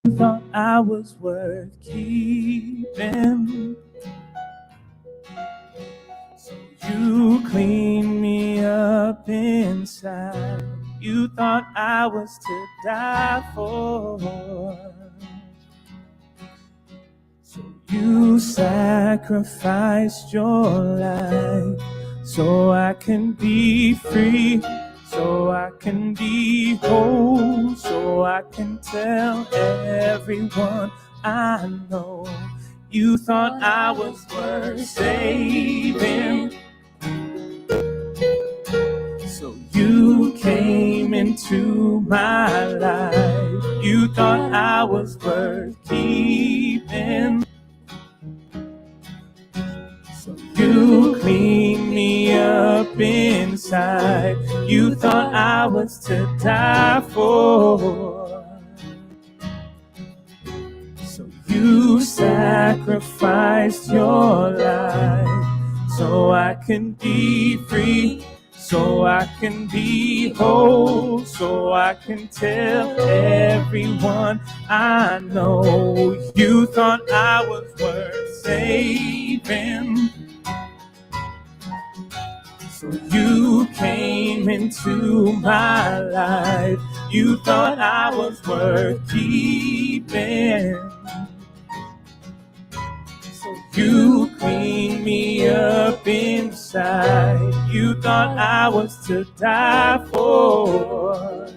thought I was worth keeping, so you cleaned me up inside. You thought I was to die for, so you sacrificed your life so I can be free, so I can be whole, so I can tell everyone I know. You thought I was worth saving, so you came into my life. You thought I was worth keeping, so you cleaned me up inside. You thought I was to die for, so you sacrificed your life so I can be free, so I can be whole, so I can tell everyone I know. You thought I was worth saving, so you came into my life. You thought I was worth keeping, so you cleaned me up inside. You thought I was to die for,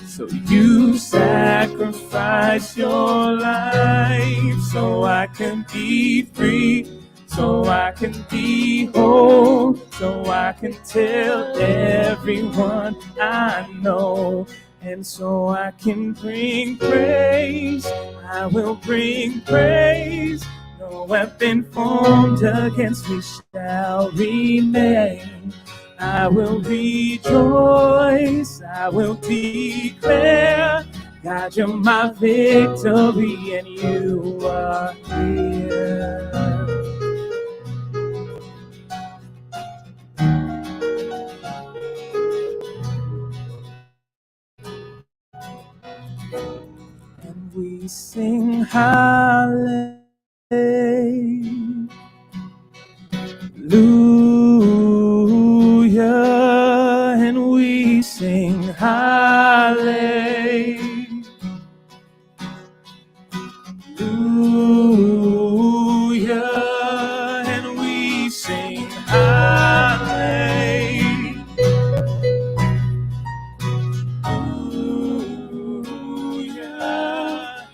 so you sacrificed your life so I can be free, so I can be whole, so I can tell everyone I know. And so I can bring praise, I will bring praise. No weapon formed against me shall remain. I will rejoice, I will declare, God, you're my victory and you are here. And we sing hallelujah, and we sing hallelujah, and we sing hallelujah,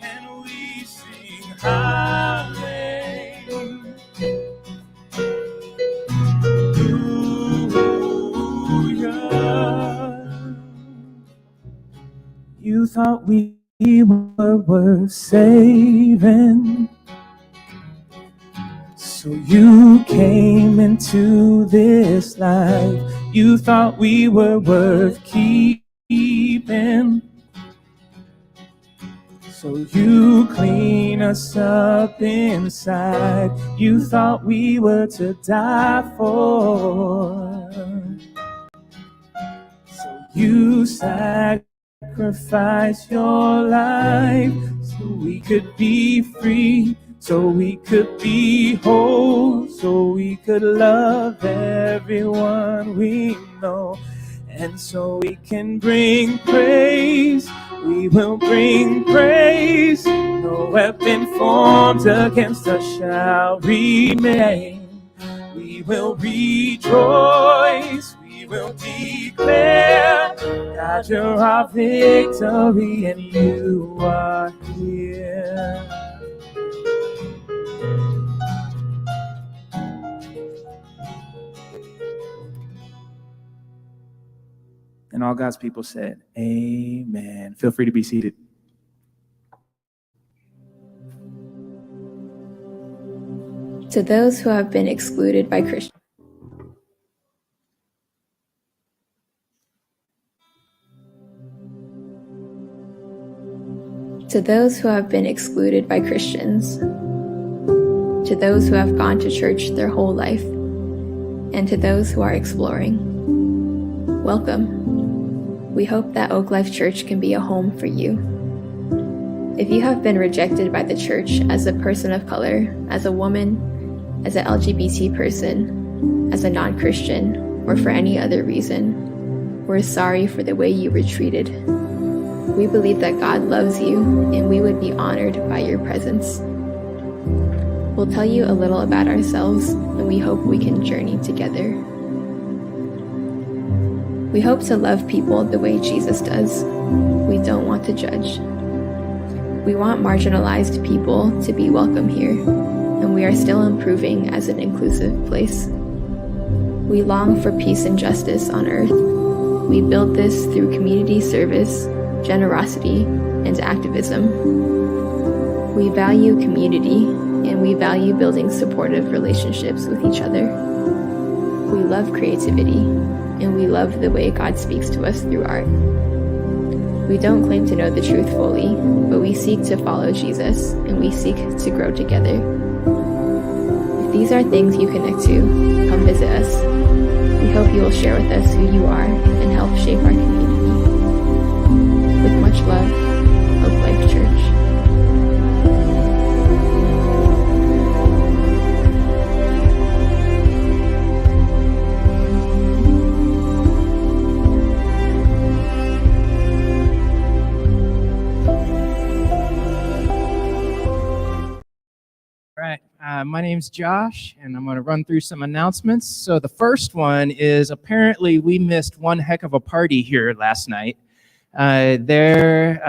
and we sing hallelujah. You thought we were worth saving, so you came into this life. You thought we were worth keeping, so you clean us up inside. You thought we were to die for, so you sacrificed your life so we could be free, so we could be whole, so we could love everyone we know. And so we can bring praise, we will bring praise. No weapon formed against us shall remain. We will rejoice, we will declare, God, you're our victory and you are here. And all God's people said, amen. Feel free to be seated. To those who have been excluded by Christians. To those who have been excluded by Christians. To those who have gone to church their whole life. And to those who are exploring. Welcome. We hope that Oak Life Church can be a home for you. If you have been rejected by the church as a person of color, as a woman, as an LGBT person, as a non-Christian, or for any other reason, we're sorry for the way you were treated. We believe that God loves you, and we would be honored by your presence. We'll tell you a little about ourselves, and we hope we can journey together. We hope to love people the way Jesus does. We don't want to judge. We want marginalized people to be welcome here, and we are still improving as an inclusive place. We long for peace and justice on earth. We build this through community service, generosity, and activism. We value community, and we value building supportive relationships with each other. We love creativity, and we love the way God speaks to us through art. We don't claim to know the truth fully, but we seek to follow Jesus, and we seek to grow together. If these are things you connect to, come visit us. We hope you will share with us who you are and help shape our community. With much love, Hope Life Church. My name's Josh, and I'm going to run through some announcements. So the first one is apparently we missed one heck of a party here last night. There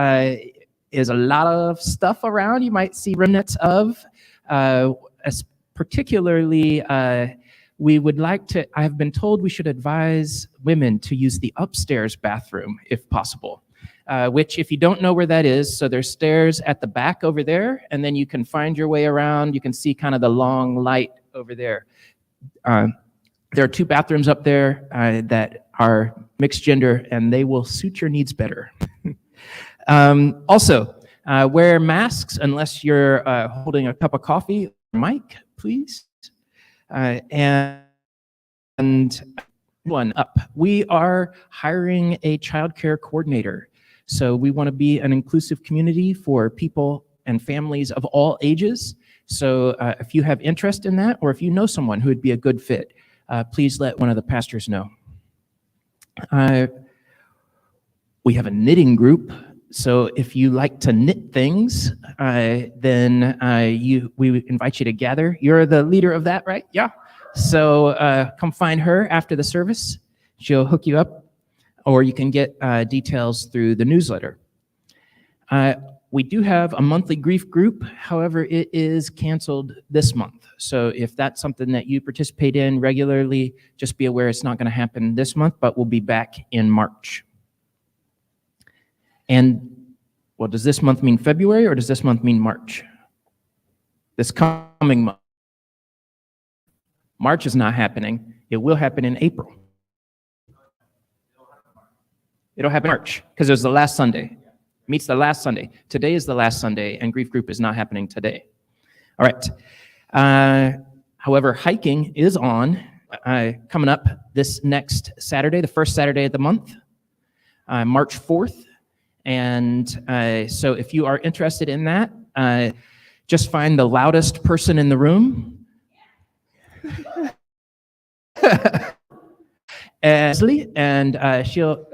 is a lot of stuff around you might see remnants of. Particularly, we would like to, I have been told we should advise women to use the upstairs bathroom if possible. Which if you don't know where that is, so there's stairs at the back over there, and then you can find your way around. You can see kind of the long light over there. There are 2 bathrooms up there that are mixed gender, and they will suit your needs better. Also, wear masks unless you're holding a cup of coffee. Mic, please. And one up. We are hiring a childcare coordinator. So we want to be an inclusive community for people and families of all ages. So if you have interest in that, or if you know someone who would be a good fit, please let one of the pastors know. We have a knitting group. So if you like to knit things, then we invite you to gather. You're the leader of that, right? Yeah. So come find her after the service. She'll hook you up. Or you can get details through the newsletter. We do have a monthly grief group. However, it is canceled this month. So if that's something that you participate in regularly, just be aware it's not going to happen this month, but we'll be back in March. And, well, does this month mean February or does this month mean March? This coming month. March is not happening. It will happen in April. It'll happen in March, because it was the last Sunday. Meets the last Sunday. Today is the last Sunday, and grief group is not happening today. All right. However, hiking is on, coming up this next Saturday, the first Saturday of the month, March 4th. And so if you are interested in that, just find the loudest person in the room. And she'll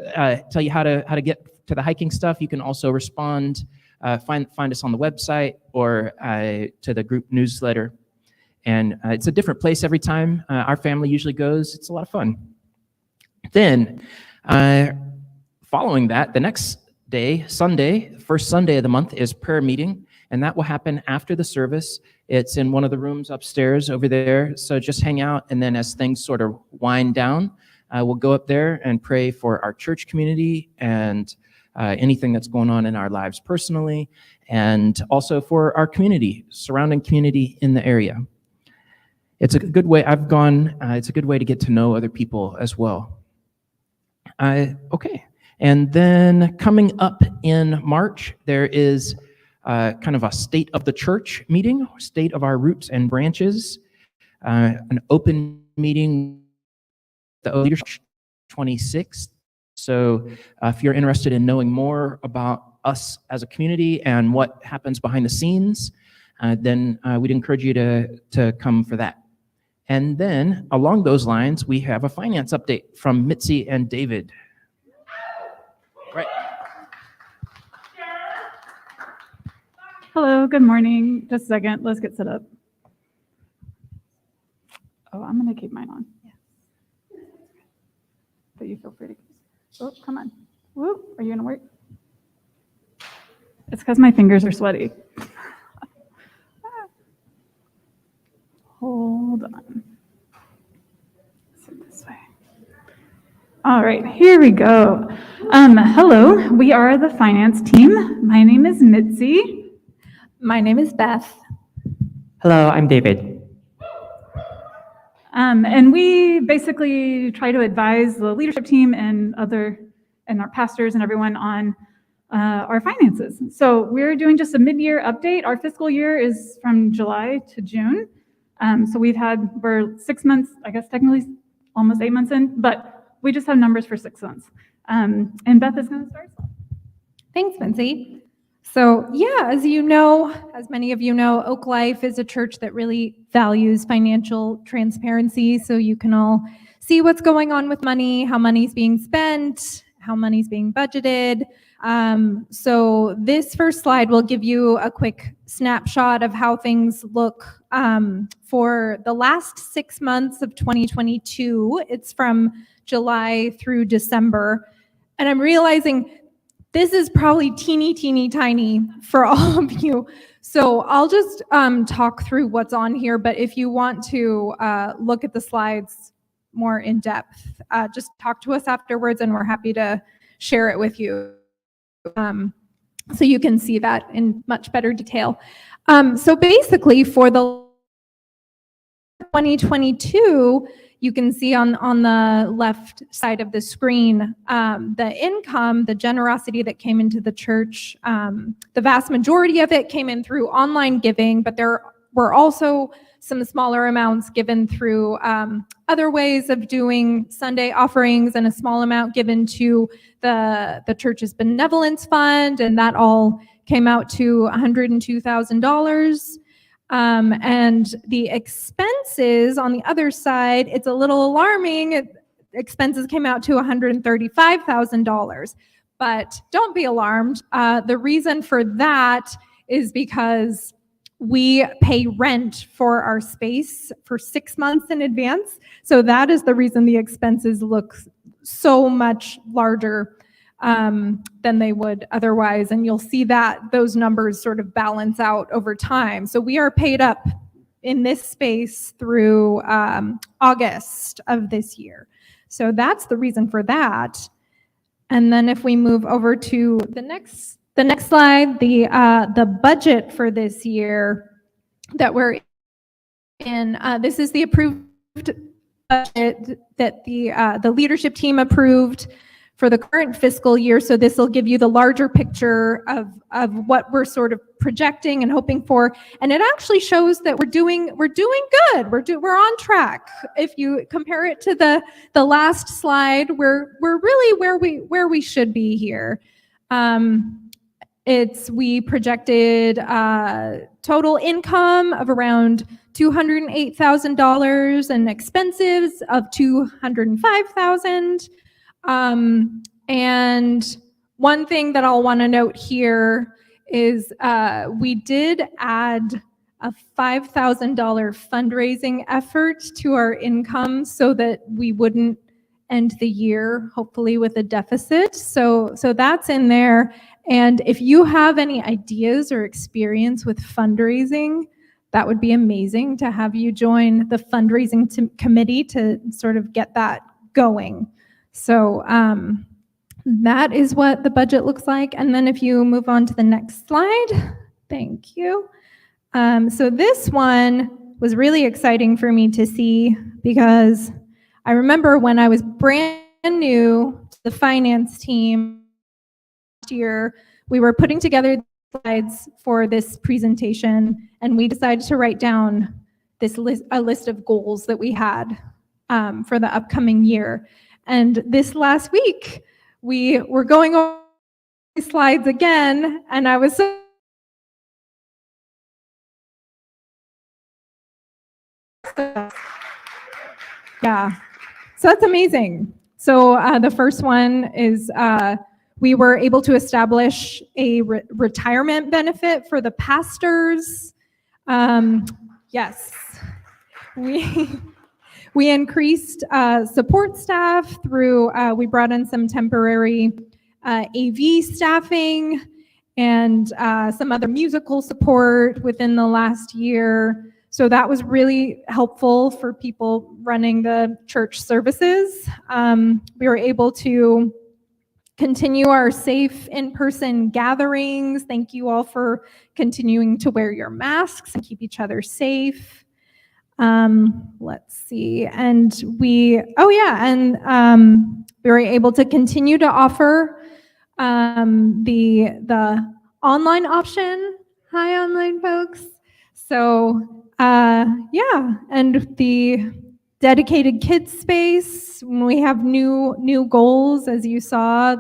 tell you how to get to the hiking stuff. You can also respond, find us on the website or to the group newsletter. And it's a different place every time. Our family usually goes. It's a lot of fun. Then, following that, the next day, Sunday, first Sunday of the month, is prayer meeting, and that will happen after the service. It's in one of the rooms upstairs over there. So just hang out, and then as things sort of wind down, we'll go up there and pray for our church community and anything that's going on in our lives personally, and also for our community, surrounding community in the area. It's a good way. It's a good way to get to know other people as well. Okay. And then coming up in March, there is kind of a state of the church meeting, state of our roots and branches, an open meeting the leadership 26th. So if you're interested in knowing more about us as a community and what happens behind the scenes, then we'd encourage you to come for that. And then along those lines, we have a finance update from Mitzi and David. Right. Hello, good morning. Just a second, let's get set up. Oh, I'm gonna keep mine on. Yeah. But you feel free to. Oh, come on. Whoop, are you gonna work? It's because my fingers are sweaty. Hold on. Sit this way. All right, here we go. Hello, we are the finance team. My name is Mitzi. My name is Beth. Hello, I'm David. And we basically try to advise the leadership team and our pastors and everyone on our finances. So we're doing just a mid-year update. Our fiscal year is from July to June. So we're 6 months, I guess technically almost 8 months in, but we just have numbers for 6 months. And Beth is going to start. Thanks, Mincy. So yeah, as many of you know, Oak Life is a church that really values financial transparency, so you can all see what's going on with money, how money's being spent, how money's being budgeted. So this first slide will give you a quick snapshot of how things look for the last 6 months of 2022. It's from July through December. And I'm realizing this is probably teeny tiny for all of you. So I'll just talk through what's on here, but if you want to look at the slides more in depth, just talk to us afterwards and we're happy to share it with you. So you can see that in much better detail. So basically for the 2022, you can see on the left side of the screen, the income, the generosity that came into the church. The vast majority of it came in through online giving, but there were also some smaller amounts given through other ways of doing Sunday offerings, and a small amount given to the church's benevolence fund, and that all came out to $102,000. And the expenses on the other side, it's a little alarming. Expenses came out to $135,000, but don't be alarmed. The reason for that is because we pay rent for our space for 6 months in advance. So that is the reason the expenses look so much larger than they would otherwise. And you'll see that those numbers sort of balance out over time. So we are paid up in this space through August of this year. So that's the reason for that. And then if we move over to the next slide, the budget for this year that we're in, this is the approved budget that the leadership team approved for the current fiscal year. So this will give you the larger picture of what we're sort of projecting and hoping for. And it actually shows that we're doing good. We're on track. If you compare it to the last slide, we're really where we should be here. We projected total income of around $208,000 and expenses of $205,000. And one thing that I'll want to note here is we did add a $5,000 fundraising effort to our income so that we wouldn't end the year, hopefully, with a deficit. So that's in there. And if you have any ideas or experience with fundraising, that would be amazing to have you join the fundraising committee to sort of get that going. So that is what the budget looks like. And then if you move on to the next slide, thank you. So this one was really exciting for me to see because I remember when I was brand new to the finance team last year, we were putting together slides for this presentation, and we decided to write down a list of goals that we had for the upcoming year. And this last week, we were going over slides again, and I was so yeah, so that's amazing. So the first one is we were able to establish a retirement benefit for the pastors. Yes, we increased support staff through, we brought in some temporary AV staffing and some other musical support within the last year. So that was really helpful for people running the church services. We were able to continue our safe in-person gatherings. Thank you all for continuing to wear your masks and keep each other safe. Let's see, and we were able to continue to offer the online option. Hi, online folks. So and the dedicated kids space. We have new goals, as you saw.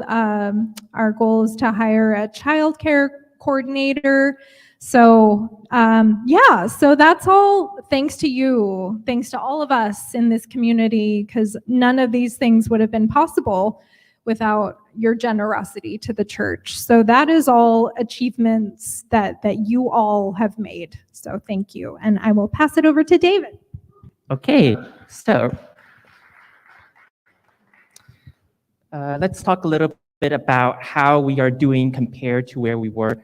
Our goal is to hire a childcare coordinator. So so that's all thanks to you, thanks to all of us in this community, because none of these things would have been possible without your generosity to the church. So that is all achievements that you all have made. So thank you. And I will pass it over to David. Okay, so let's talk a little bit about how we are doing compared to where we were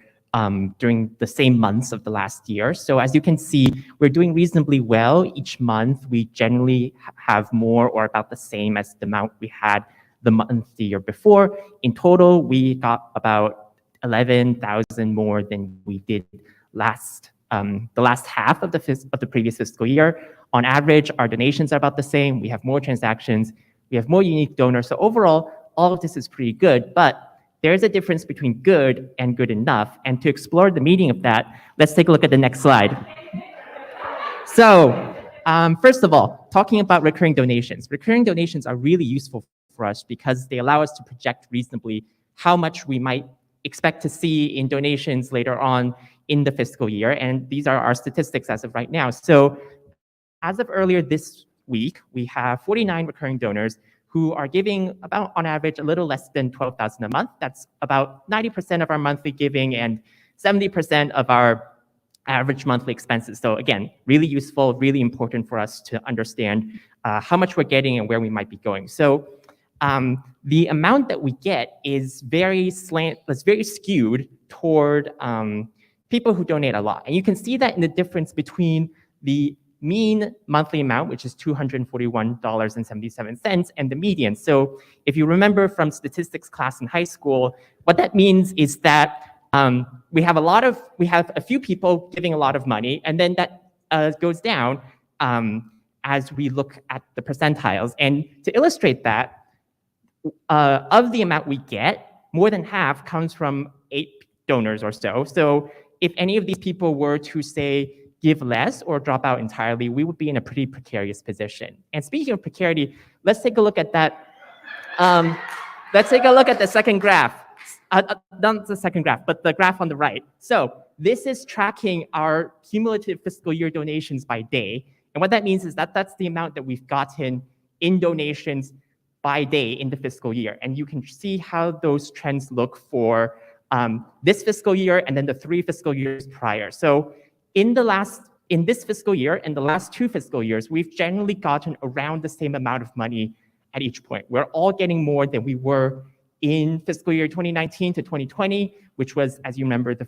during the same months of the last year. So as you can see, we're doing reasonably well. Each month, we generally have more or about the same as the amount we had the month the year before. In total, we got about 11,000 more than we did the last half of the previous fiscal year. On average, our donations are about the same. We have more transactions. We have more unique donors. So overall, all of this is pretty good, but there is a difference between good and good enough. And to explore the meaning of that, let's take a look at the next slide. So first of all, talking about recurring donations. Recurring donations are really useful for us because they allow us to project reasonably how much we might expect to see in donations later on in the fiscal year. And these are our statistics as of right now. So as of earlier this week, we have 49 recurring donors who are giving about, on average, a little less than $12,000 a month. That's about 90% of our monthly giving and 70% of our average monthly expenses. So again, really useful, really important for us to understand how much we're getting and where we might be going. So the amount that we get is very skewed toward people who donate a lot. And you can see that in the difference between the mean monthly amount, which is $241.77, and the median. So if you remember from statistics class in high school, what that means is that we have a few people giving a lot of money, and then that goes down as we look at the percentiles. And to illustrate that, of the amount we get, more than half comes from 8 donors or so. So if any of these people were to say give less or drop out entirely, we would be in a pretty precarious position. And speaking of precarity, let's take a look at that. Let's take a look at the second graph. Not the second graph, but the graph on the right. So this is tracking our cumulative fiscal year donations by day. And what that means is that that's the amount that we've gotten in donations by day in the fiscal year. And you can see how those trends look for this fiscal year and then the 3 fiscal years prior. So in this fiscal year and the last 2 fiscal years, we've generally gotten around the same amount of money at each point. We're all getting more than we were in fiscal year 2019 to 2020, which was, as you remember, the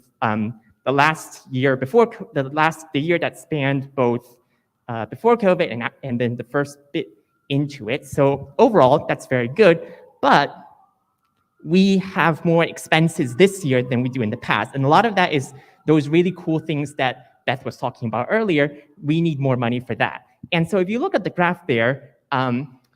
last year before, the year that spanned both before COVID and then the first bit into it. So overall, that's very good, but we have more expenses this year than we do in the past. And a lot of that is those really cool things that Beth was talking about earlier. We need more money for that. And so if you look at the graph there,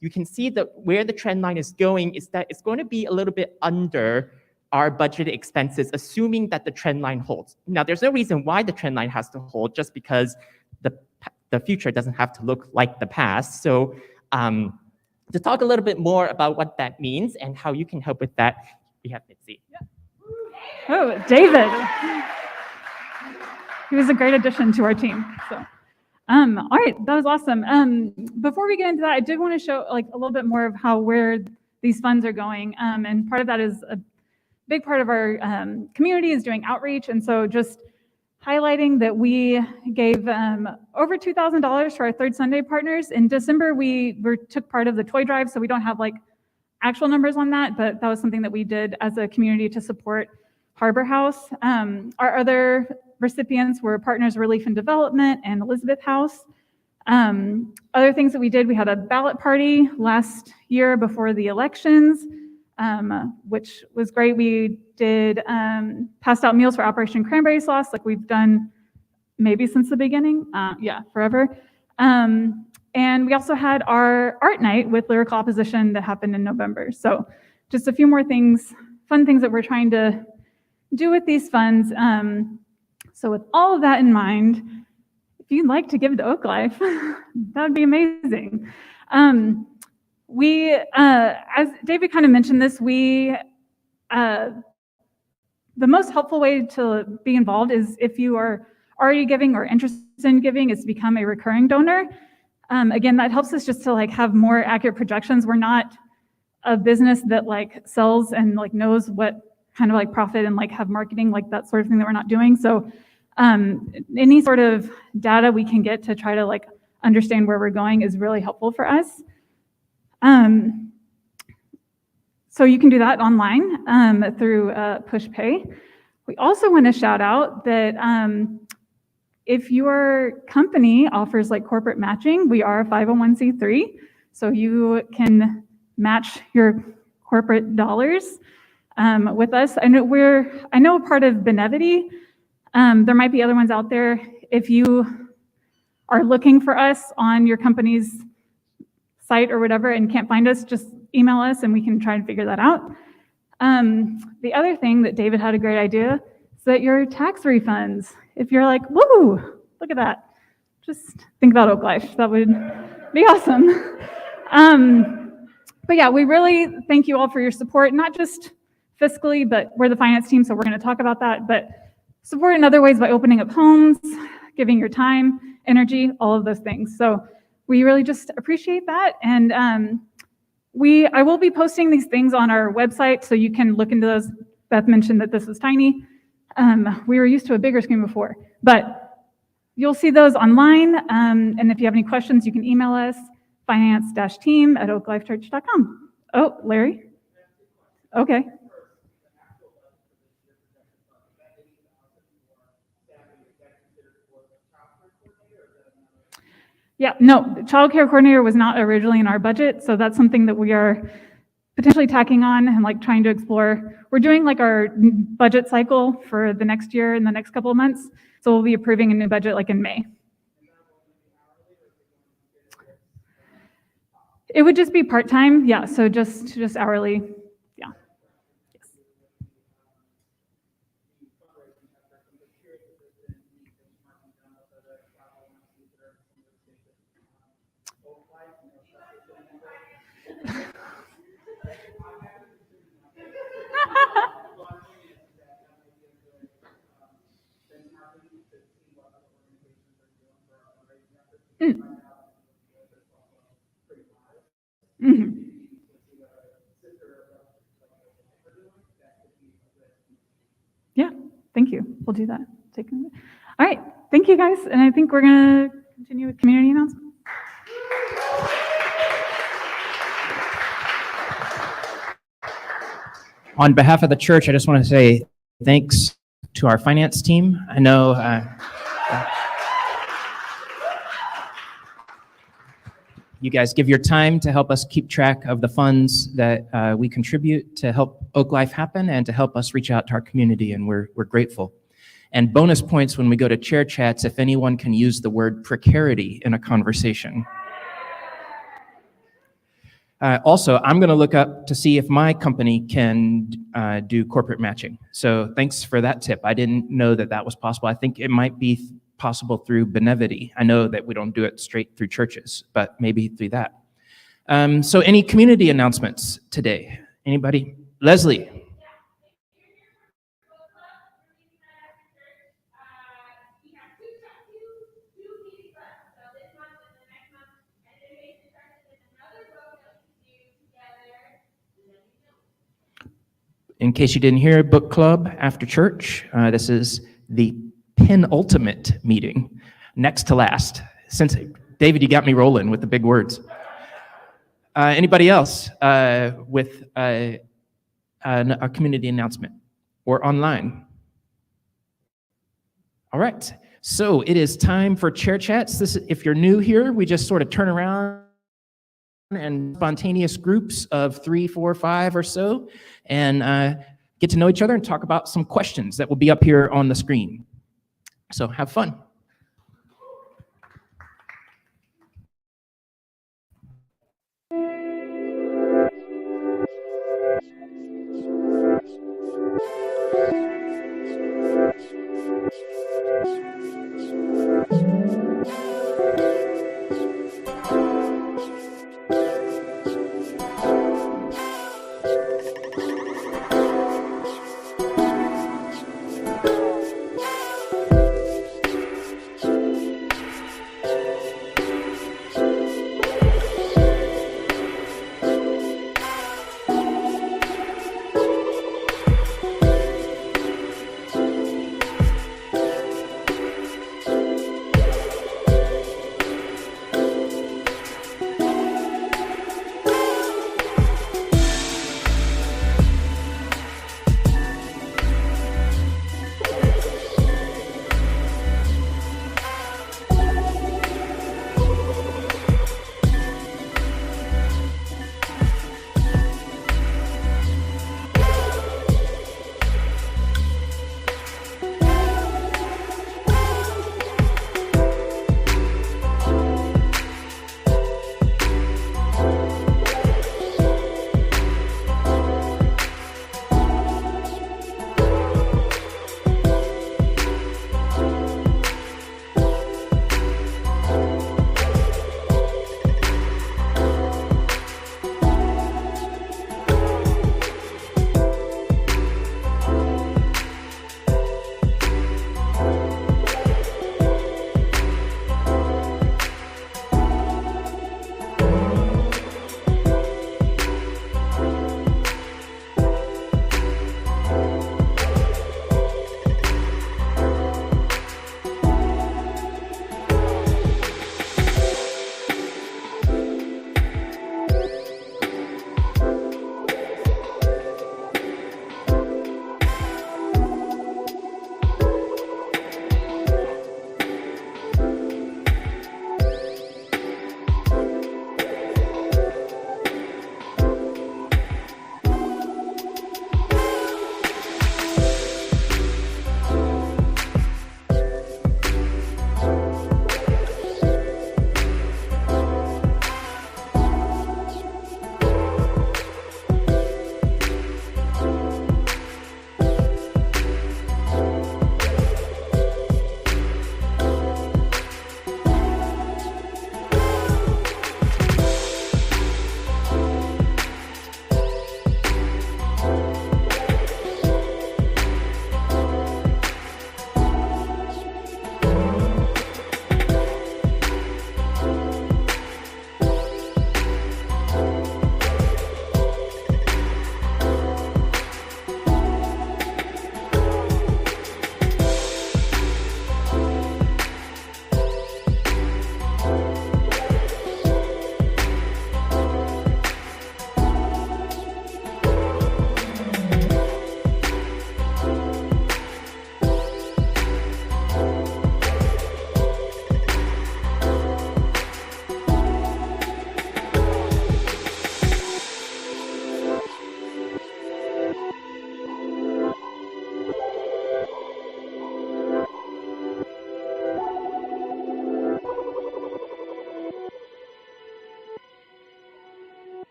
you can see that where the trend line is going is that it's going to be a little bit under our budgeted expenses, assuming that the trend line holds. Now, there's no reason why the trend line has to hold, just because the future doesn't have to look like the past. So to talk a little bit more about what that means and how you can help with that, we have Mitzi. Yeah. Oh, David. He was a great addition to our team. So, all right, that was awesome. Before we get into that, I did want to show like a little bit more of where these funds are going. And part of that is a big part of our community is doing outreach. And so just highlighting that we gave over $2,000 to our Third Sunday partners. In December, we took part of the toy drive, so we don't have like actual numbers on that, but that was something that we did as a community to support Harbor House. Our other recipients were Partners Relief and Development and Elizabeth House. Other things that we did, we had a ballot party last year before the elections, which was great. We did passed out meals for Operation Cranberry Sauce, like we've done maybe since the beginning. Yeah, forever. And we also had our art night with Lyrical Opposition that happened in November. So just a few more things, fun things that we're trying to do with these funds. So with all of that in mind, if you'd like to give to Oak Life, that'd be amazing. As David kind of mentioned this, the most helpful way to be involved is if you are already giving or interested in giving, is to become a recurring donor. Again, that helps us just to like have more accurate projections. We're not a business that like sells and like knows what kind of like profit and like have marketing, like that sort of thing that we're not doing. So any sort of data we can get to try to like understand where we're going is really helpful for us. So you can do that online through PushPay. We also want to shout out that if your company offers like corporate matching, we are a 501c3, so you can match your corporate dollars with us. I know part of Benevity. There might be other ones out there. If you are looking for us on your company's site or whatever and can't find us, just email us and we can try and figure that out. The other thing that David had a great idea is that your tax refunds, if you're like, woo, look at that, just think about Oak Life. That would be awesome. But yeah, we really thank you all for your support, not just fiscally, but we're the finance team, so we're going to talk about that, but support in other ways by opening up homes, giving your time, energy, all of those things. So we really just appreciate that. And I will be posting these things on our website so you can look into those. Beth mentioned that this is tiny. We were used to a bigger screen before, but you'll see those online. And if you have any questions, you can email us, finance-team@oaklifechurch.com. Oh, Larry? Okay. Yeah, no, child care coordinator was not originally in our budget, so that's something that we are potentially tacking on and like trying to explore. We're doing like our budget cycle for the next year in the next couple of months, so we'll be approving a new budget like in May. It would just be part-time, yeah, so just hourly, yeah. Mm-hmm. Yeah, thank you. We'll do that. All right, thank you guys, and I think we're gonna continue with community announcements. On behalf of the church, I just want to say thanks to our finance team. I know you guys give your time to help us keep track of the funds that we contribute to help Oak Life happen and to help us reach out to our community, and we're grateful. And bonus points when we go to chair chats if anyone can use the word precarity in a conversation. Also, I'm going to look up to see if my company can do corporate matching. So thanks for that tip. I didn't know that that was possible. I think it might be possible through Benevity. I know that we don't do it straight through churches, but maybe through that. So any community announcements today? Anybody? Leslie? in case you didn't hear, book club after church. This is the penultimate meeting, next to last. Since David, you got me rolling with the big words. Anybody else with a community announcement or online? All right, so it is time for chair chats. This, if you're new here, we just sort of turn around and spontaneous groups of 3, 4, 5 or so, and get to know each other and talk about some questions that will be up here on the screen. So have fun.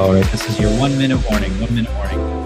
All right, this is your 1 minute warning. 1 minute warning.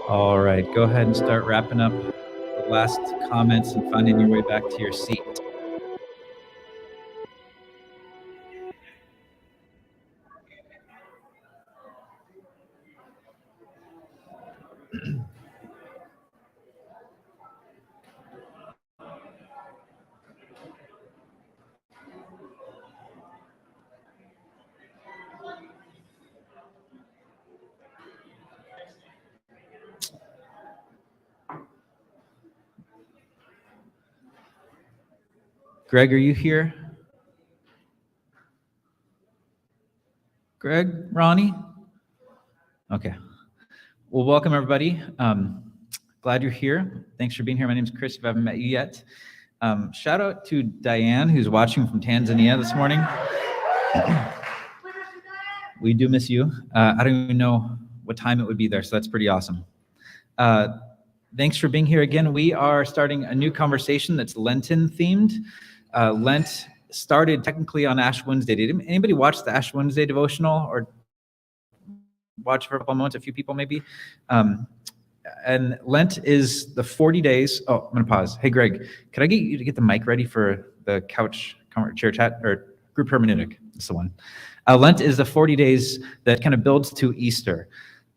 All right, go ahead and start wrapping up the last comments and finding your way back to your seat. Greg, are you here? Greg, Ronnie? Okay. Well, welcome everybody. Glad you're here. Thanks for being here. My name is Chris, if I haven't met you yet. Shout out to Diane, who's watching from Tanzania this morning. We do miss you. I don't even know what time it would be there, so that's pretty awesome. Thanks for being here again. We are starting a new conversation that's Lenten themed. Lent started technically on Ash Wednesday. Did anybody watch the Ash Wednesday devotional or watch for a couple moments? A few people maybe. And Lent is the 40 days. Oh, I'm gonna pause. Hey, Greg, can I get you to get the mic ready for the couch chair chat or group hermeneutic? That's the one. Lent is the 40 days that kind of builds to Easter.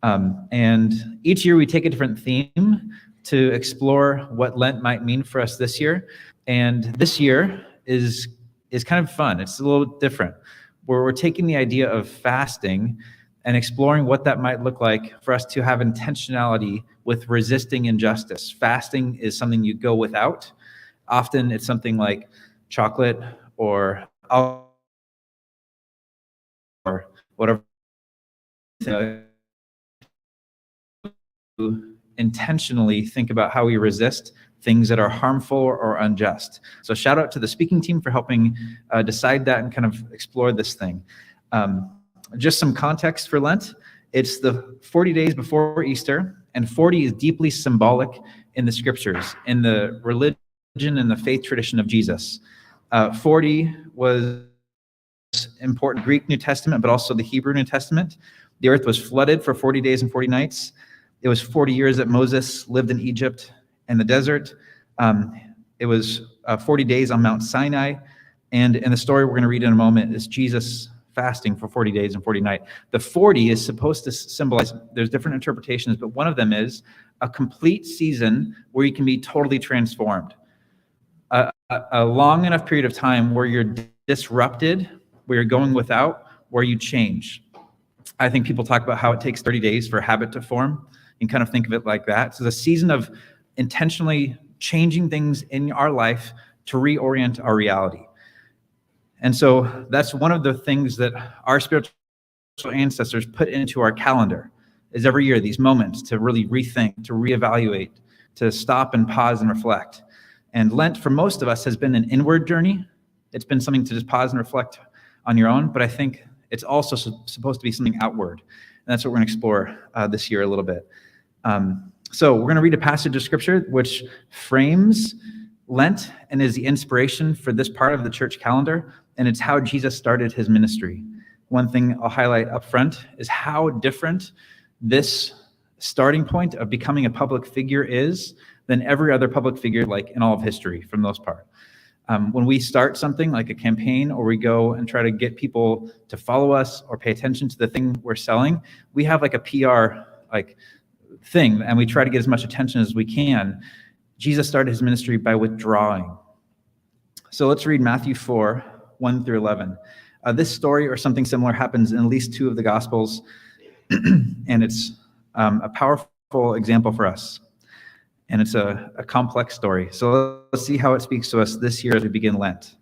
And each year we take a different theme to explore what Lent might mean for us this year. And this year is kind of fun. It's a little different, where we're taking the idea of fasting and exploring what that might look like for us to have intentionality with resisting injustice. Fasting is something you go without. Often it's something like chocolate or alcohol or whatever. Intentionally think about how we resist things that are harmful or unjust. So shout out to the speaking team for helping decide that and kind of explore this thing. Just some context for Lent. It's the 40 days before Easter, and 40 is deeply symbolic in the scriptures, in the religion and the faith tradition of Jesus. 40 was important Greek New Testament, but also the Hebrew New Testament. The earth was flooded for 40 days and 40 nights. It was 40 years that Moses lived in Egypt and the desert. It was 40 days on Mount Sinai. And in the story we're going to read in a moment is Jesus fasting for 40 days and 40 nights. The 40 is supposed to symbolize, there's different interpretations, but one of them is a complete season where you can be totally transformed. A long enough period of time where you're disrupted, where you're going without, where you change. I think people talk about how it takes 30 days for a habit to form. You can kind of think of it like that. So the season of intentionally changing things in our life to reorient our reality. And so that's one of the things that our spiritual ancestors put into our calendar, is every year these moments to really rethink, to reevaluate, to stop and pause and reflect. And Lent for most of us has been an inward journey. It's been something to just pause and reflect on your own, but I think it's also supposed to be something outward. And that's what we're going to explore this year a little bit. So we're going to read a passage of scripture which frames Lent and is the inspiration for this part of the church calendar, and it's how Jesus started his ministry. One thing I'll highlight up front is how different this starting point of becoming a public figure is than every other public figure like in all of history for the most part. When we start something like a campaign, or we go and try to get people to follow us or pay attention to the thing we're selling, we have like a PR thing, and we try to get as much attention as we can. Jesus started his ministry by withdrawing. So let's read Matthew 4, 1 through 11. This story or something similar happens in at least 2 of the Gospels, and it's a powerful example for us. And it's a complex story. So let's see how it speaks to us this year as we begin Lent.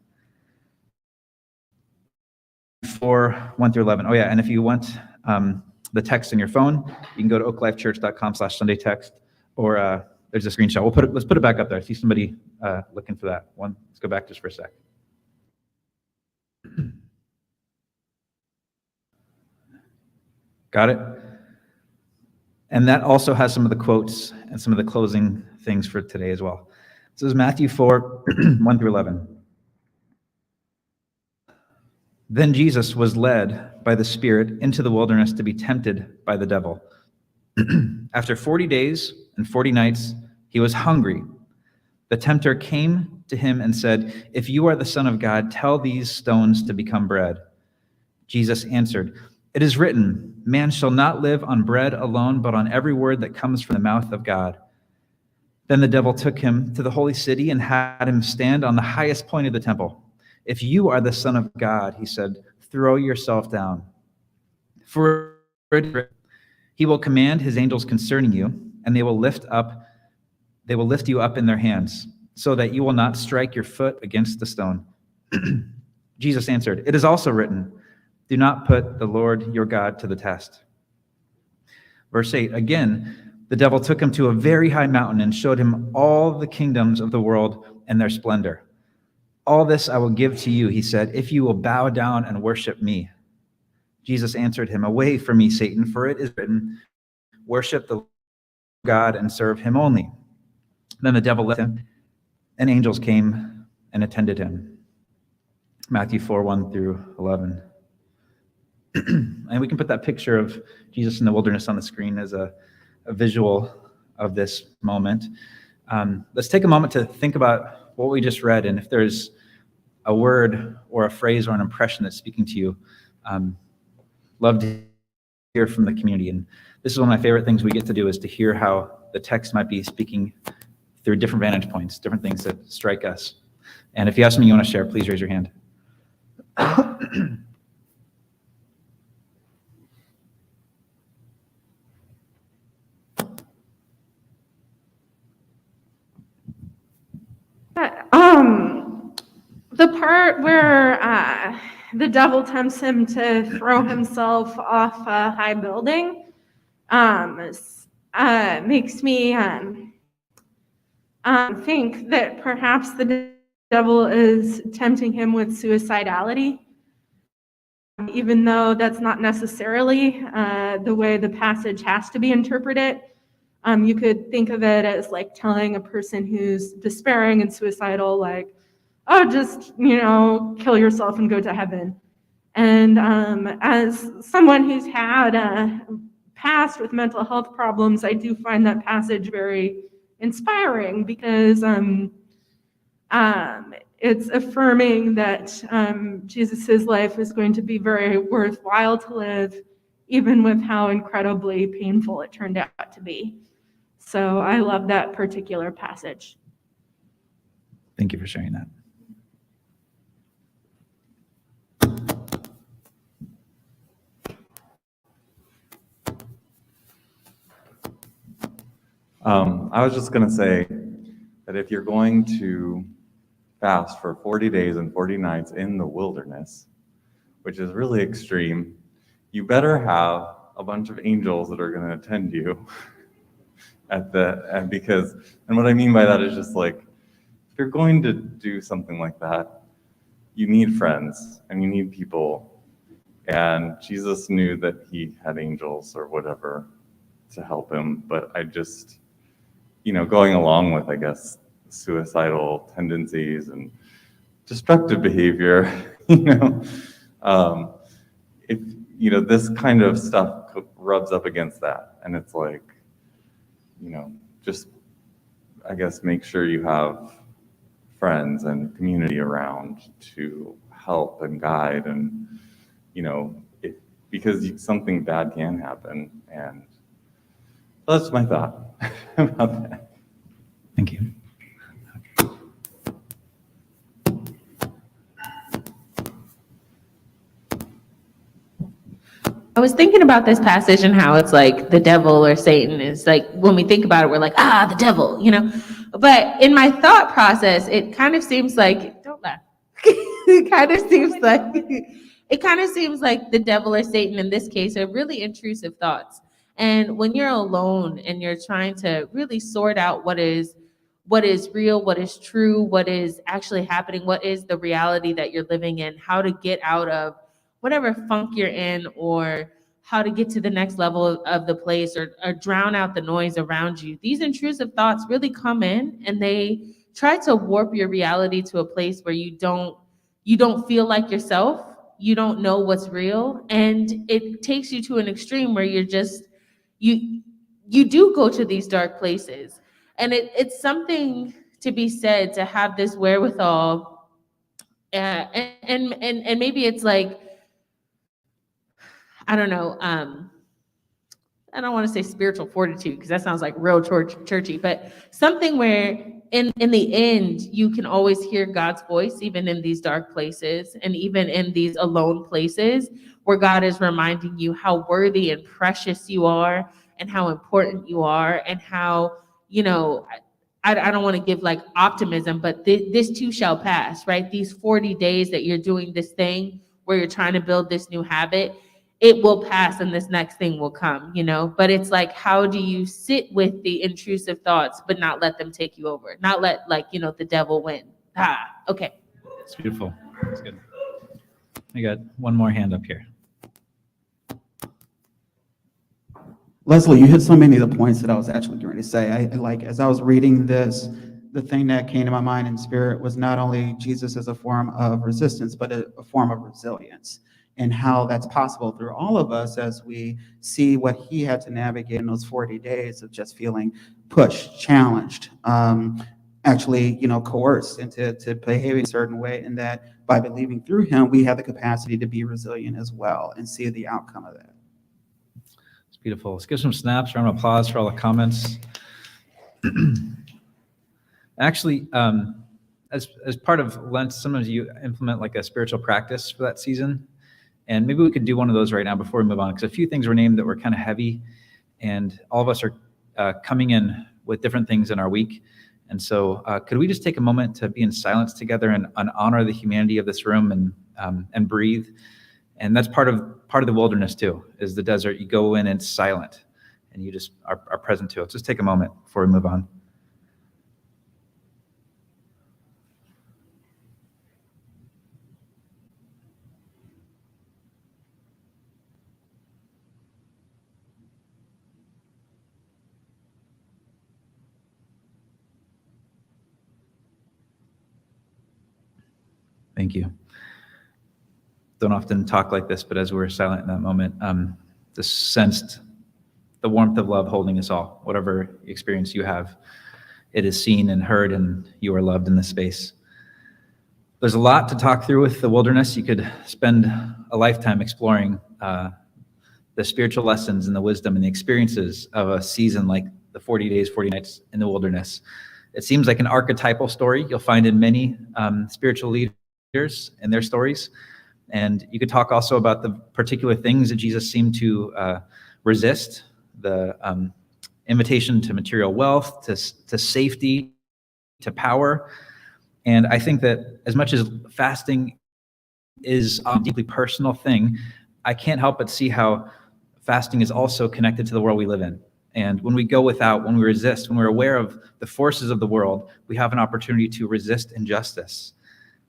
4, 1 through 11. Oh yeah, and if you want the text in your phone, you can go to oaklifechurch.com/Sunday text, or there's a screenshot. Let's put it back up there. I see somebody looking for that one. Let's go back just for a sec. Got it? And that also has some of the quotes and some of the closing things for today as well. So this is Matthew 4, 1 through 11. Then Jesus was led by the Spirit into the wilderness to be tempted by the devil. After 40 days and 40 nights, he was hungry. The tempter came to him and said, "If you are the Son of God, tell these stones to become bread." Jesus answered, "It is written, man shall not live on bread alone, but on every word that comes from the mouth of God." Then the devil took him to the holy city and had him stand on the highest point of the temple. "If you are the Son of God," he said, "throw yourself down. For he will command his angels concerning you, and they will lift you up in their hands, so that you will not strike your foot against the stone." Jesus answered, "It is also written, do not put the Lord your God to the test." Verse 8, again, the devil took him to a very high mountain and showed him all the kingdoms of the world and their splendor. "All this I will give to you," he said, "if you will bow down and worship me." Jesus answered him, "Away from me, Satan, for it is written, worship the God and serve him only." Then the devil left him, and angels came and attended him. Matthew 4, 1 through 11. And we can put that picture of Jesus in the wilderness on the screen as a visual of this moment. Let's take a moment to think about what we just read, and if there's a word or a phrase or an impression that's speaking to you, love to hear from the community. And this is one of my favorite things we get to do, is to hear how the text might be speaking through different vantage points, different things that strike us. And if you have something you want to share, please raise your hand. The part where the devil tempts him to throw himself off a high building makes me think that perhaps the devil is tempting him with suicidality, even though that's not necessarily the way the passage has to be interpreted. You could think of it as like telling a person who's despairing and suicidal, like, "Oh, just, kill yourself and go to heaven." And as someone who's had a past with mental health problems, I do find that passage very inspiring, because it's affirming that Jesus's life is going to be very worthwhile to live, even with how incredibly painful it turned out to be. So I love that particular passage. Thank you for sharing that. I was just going to say that if you're going to fast for 40 days and 40 nights in the wilderness, which is really extreme, you better have a bunch of angels that are going to attend you and what I mean by that is just like, if you're going to do something like that, you need friends and you need people. And Jesus knew that he had angels or whatever to help him, but I just, going along with, I guess, suicidal tendencies and destructive behavior, if, this kind of stuff rubs up against that. And it's like, just, I guess, make sure you have friends and community around to help and guide, and because something bad can happen. And that's my thought about that. Thank you. I was thinking about this passage and how it's like the devil or Satan is like, when we think about it, we're like, the devil, But in my thought process, it kind of seems like, don't laugh. It kind of seems like the devil or Satan in this case are really intrusive thoughts. And when you're alone and you're trying to really sort out what is real, what is true, what is actually happening, what is the reality that you're living in, how to get out of whatever funk you're in, or how to get to the next level of the place, or drown out the noise around you. These intrusive thoughts really come in and they try to warp your reality to a place where you don't feel like yourself, you don't know what's real, and it takes you to an extreme where you're just, you do go to these dark places. And it's something to be said to have this wherewithal, and maybe it's like, I don't know, I don't want to say spiritual fortitude because that sounds like real churchy, but something where in the end, you can always hear God's voice, even in these dark places and even in these alone places where God is reminding you how worthy and precious you are and how important you are, and how, I don't want to give like optimism, but this too shall pass, right? These 40 days that you're doing this thing where you're trying to build this new habit, it will pass and this next thing will come, but it's like, how do you sit with the intrusive thoughts, but not let them take you over? Not let the devil win. Okay. It's beautiful. That's good. I got one more hand up here. Leslie, you hit so many of the points that I was actually going to say. As I was reading this, the thing that came to my mind in spirit was not only Jesus as a form of resistance, but a form of resilience, and how that's possible through all of us as we see what he had to navigate in those 40 days of just feeling pushed, challenged, actually, coerced into behaving a certain way, and that by believing through him, we have the capacity to be resilient as well and see the outcome of that. It's beautiful. Let's give some snaps, round of applause for all the comments. Actually, as part of Lent, some of you implement like a spiritual practice for that season. And maybe we could do one of those right now before we move on, because a few things were named that were kind of heavy, and all of us are coming in with different things in our week. And so could we just take a moment to be in silence together and honor the humanity of this room and breathe? And that's part of the wilderness too, is the desert. You go in and it's silent, and you just are present to it. Just take a moment before we move on. Thank you. Don't often talk like this, but as we were silent in that moment, just sensed the warmth of love holding us all. Whatever experience you have, it is seen and heard, and you are loved in this space. There's a lot to talk through with the wilderness. You could spend a lifetime exploring the spiritual lessons and the wisdom and the experiences of a season like the 40 days, 40 nights in the wilderness. It seems like an archetypal story you'll find in many spiritual leaders and their stories. And you could talk also about the particular things that Jesus seemed to resist, the invitation to material wealth, to safety, to power. And I think that as much as fasting is a deeply personal thing, I can't help but see how fasting is also connected to the world we live in. And when we go without, when we resist, when we're aware of the forces of the world, we have an opportunity to resist injustice.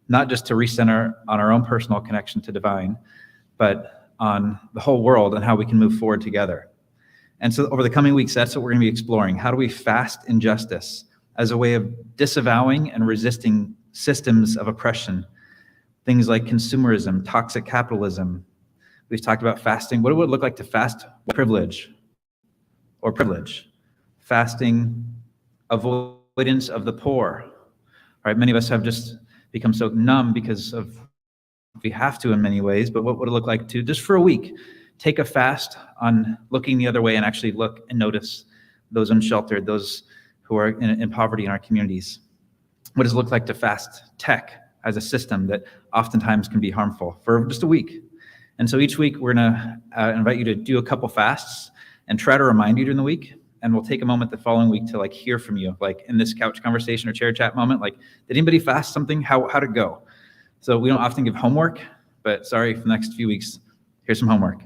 Not just to recenter on our own personal connection to divine, but on the whole world and how we can move forward together. And so over the coming weeks, that's what we're going to be exploring. How do we fast injustice as a way of disavowing and resisting systems of oppression? Things like consumerism, toxic capitalism, We've talked about fasting. What would it look like to fast? Privilege. Fasting, avoidance of the poor. Right? Many of us have just become so numb because of we have to in many ways, but what would it look like to just for a week take a fast on looking the other way and actually look and notice those unsheltered, those who are in poverty in our communities? What does it look like to fast tech as a system that oftentimes can be harmful for just a week? And so each week we're going to invite you to do a couple fasts and try to remind you during the week. And we'll take a moment the following week to hear from you, in this couch conversation or chair chat moment, did anybody fast something? How'd it go? So we don't often give homework, but sorry, for the next few weeks, here's some homework.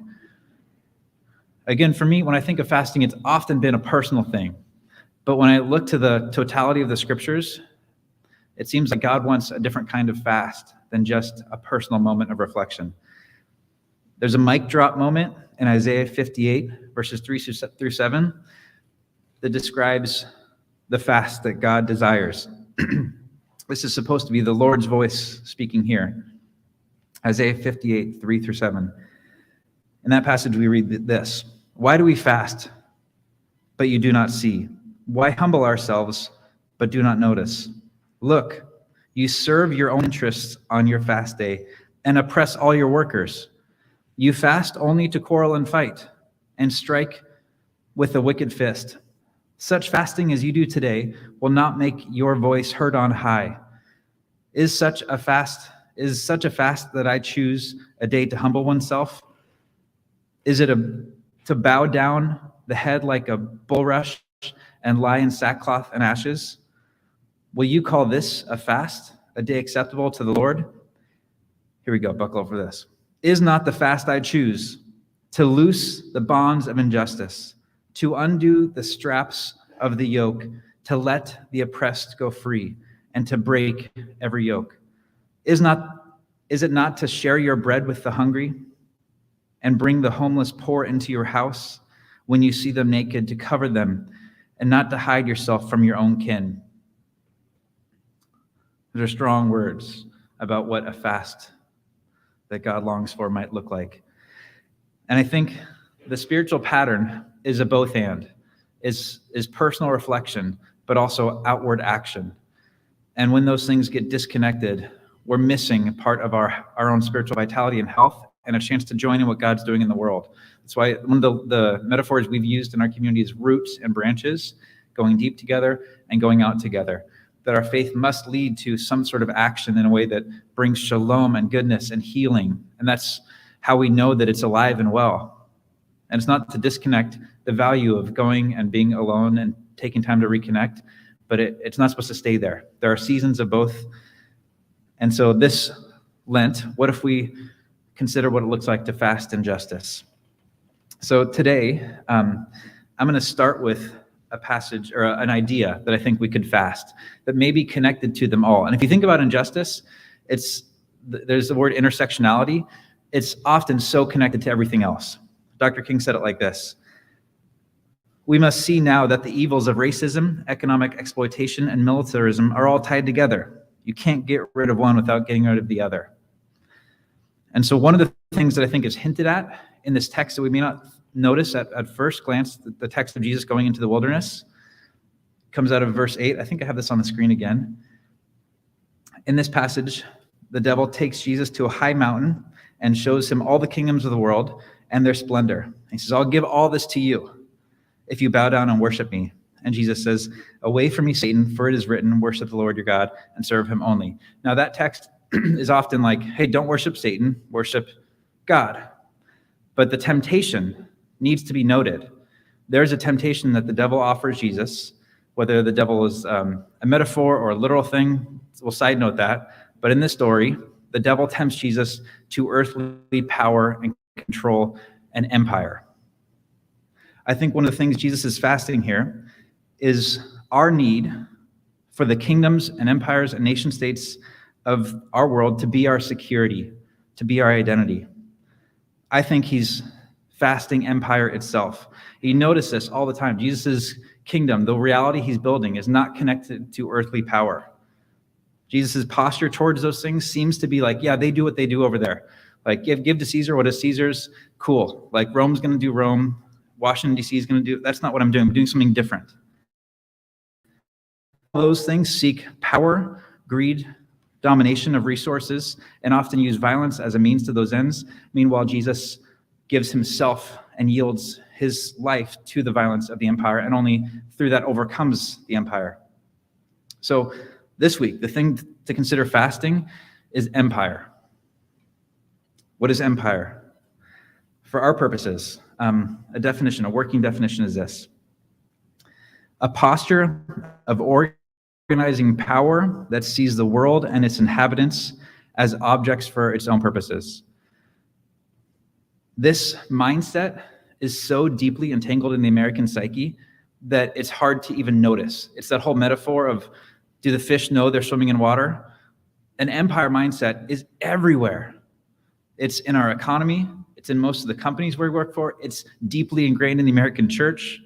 Again, for me, when I think of fasting, it's often been a personal thing. But when I look to the totality of the scriptures, it seems like God wants a different kind of fast than just a personal moment of reflection. There's a mic drop moment in Isaiah 58, verses 3 through 7, that describes the fast that God desires. This is supposed to be the Lord's voice speaking here. Isaiah 58, 3 through 7. In that passage, we read this: "Why do we fast, but you do not see? Why humble ourselves, but do not notice? Look, you serve your own interests on your fast day and oppress all your workers. You fast only to quarrel and fight and strike with a wicked fist. Such fasting as you do today will not make your voice heard on high. Is such a fast that I choose a day to humble oneself? Is it to bow down the head like a bulrush and lie in sackcloth and ashes? Will you call this a fast, a day acceptable to the Lord?" Here we go, buckle up for this. "Is not the fast I choose to loose the bonds of injustice, to undo the straps of the yoke, to let the oppressed go free, and to break every yoke? Is it not to share your bread with the hungry and bring the homeless poor into your house when you see them naked, to cover them and not to hide yourself from your own kin?" Those are strong words about what a fast that God longs for might look like. And I think the spiritual pattern is a both and, is personal reflection, but also outward action. And when those things get disconnected, we're missing part of our own spiritual vitality and health and a chance to join in what God's doing in the world. That's why one of the metaphors we've used in our community is roots and branches, going deep together and going out together. That our faith must lead to some sort of action in a way that brings shalom and goodness and healing. And that's how we know that it's alive and well. And it's not to disconnect the value of going and being alone and taking time to reconnect, but it's not supposed to stay there. There are seasons of both. And so this Lent, what if we consider what it looks like to fast in justice? So today, I'm going to start with a passage or an idea that I think we could fast that may be connected to them all. And if you think about injustice, there's the word intersectionality. It's often so connected to everything else. Dr. King said it like this: "We must see now that the evils of racism, economic exploitation, and militarism are all tied together. You can't get rid of one without getting rid of the other." And so one of the things that I think is hinted at in this text that we may not notice at first glance, the text of Jesus going into the wilderness, comes out of verse 8. I think I have this on the screen again. In this passage, the devil takes Jesus to a high mountain and shows him all the kingdoms of the world and their splendor. He says, "I'll give all this to you if you bow down and worship me." And Jesus says, "Away from me, Satan, for it is written, worship the Lord your God and serve him only." Now that text is often like, hey, don't worship Satan, worship God. But the temptation needs to be noted. There's a temptation that the devil offers Jesus, whether the devil is a metaphor or a literal thing, we'll side note that. But in this story, the devil tempts Jesus to earthly power and control and empire. I think one of the things Jesus is fasting here is our need for the kingdoms and empires and nation states of our world to be our security, to be our identity. I think he's fasting empire itself. You notice this all the time. Jesus' kingdom, the reality he's building, is not connected to earthly power. Jesus' posture towards those things seems to be like, yeah, they do what they do over there. Like give to Caesar what is Caesar's. Cool. Like Rome's going to do Rome. Washington, D.C. is going to do. That's not what I'm doing. I'm doing something different. Those things seek power, greed, domination of resources, and often use violence as a means to those ends. Meanwhile, Jesus gives himself and yields his life to the violence of the empire, and only through that overcomes the empire. So this week, the thing to consider fasting is empire. What is empire? For our purposes, a working definition is this: a posture of organizing power that sees the world and its inhabitants as objects for its own purposes. This mindset is so deeply entangled in the American psyche that it's hard to even notice. It's that whole metaphor of, do the fish know they're swimming in water? An empire mindset is everywhere. It's in our economy. It's in most of the companies we work for. It's deeply ingrained in the American church.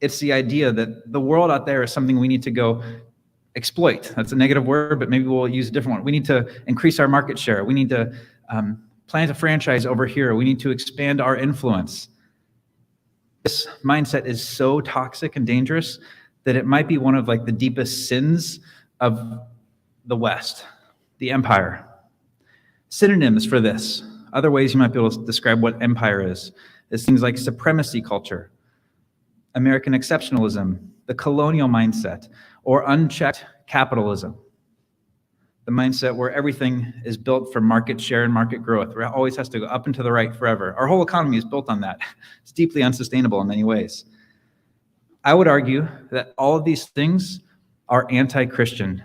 It's the idea that the world out there is something we need to go exploit. That's a negative word, but maybe we'll use a different one. We need to increase our market share. We need to plant a franchise over here. We need to expand our influence. This mindset is so toxic and dangerous that it might be one of like the deepest sins of the West, the empire. Synonyms for this, other ways you might be able to describe what empire is things like supremacy culture, American exceptionalism, the colonial mindset, or unchecked capitalism. The mindset where everything is built for market share and market growth, where it always has to go up and to the right forever. Our whole economy is built on that. It's deeply unsustainable in many ways. I would argue that all of these things are anti-Christian.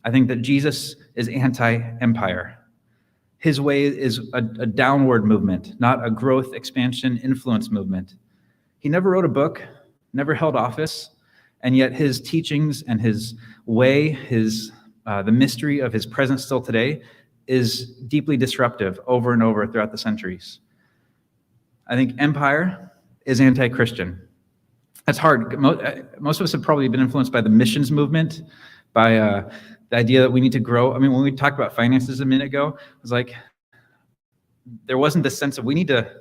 I think that Jesus is anti-empire. His way is a downward movement, not a growth, expansion, influence movement. He never wrote a book, never held office, and yet his teachings and his way, the mystery of his presence still today is deeply disruptive over and over throughout the centuries. I think empire is anti-Christian. That's hard. Most of us have probably been influenced by the missions movement, by the idea that we need to grow. I mean, when we talked about finances a minute ago, it was like, there wasn't this sense of we need to,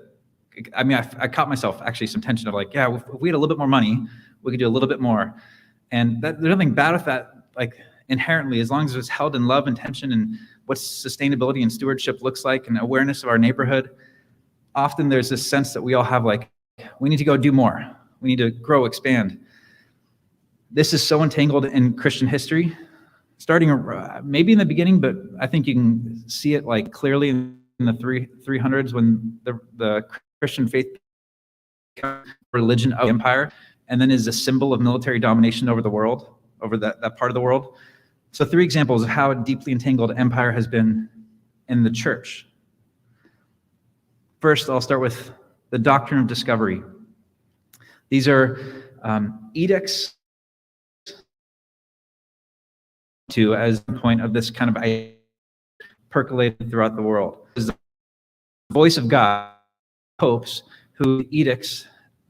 I caught myself actually some tension of like, yeah, if we had a little bit more money, we could do a little bit more. And there's nothing bad with that, like inherently, as long as it's held in love and tension and what sustainability and stewardship looks like and awareness of our neighborhood. Often there's this sense that we all have like, we need to go do more. We need to grow, expand. This is so entangled in Christian history, starting maybe in the beginning, but I think you can see it like clearly in the 300s when the Christian faith becomes religion of the empire, and then is a symbol of military domination over the world, over that part of the world. So 3 examples of how deeply entangled empire has been in the church. First, I'll start with the doctrine of discovery. These are edicts as the point of this kind of idea percolated throughout the world. Is the voice of God, popes, who edicts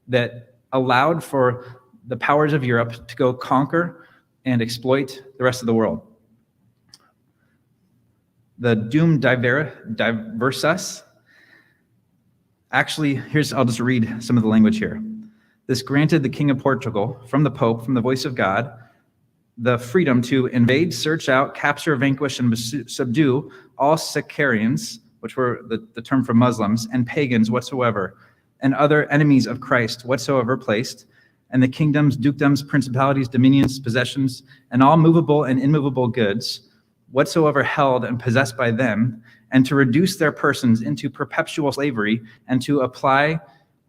that allowed for the powers of Europe to go conquer and exploit the rest of the world. The Dum Diversas, actually, I'll just read some of the language here. This granted the King of Portugal, from the Pope, from the voice of God, the freedom to invade, search out, capture, vanquish, and subdue all sectarians, which were the term for Muslims, and pagans whatsoever, and other enemies of Christ whatsoever placed, and the kingdoms, dukedoms, principalities, dominions, possessions, and all movable and immovable goods, whatsoever held and possessed by them, and to reduce their persons into perpetual slavery, and to apply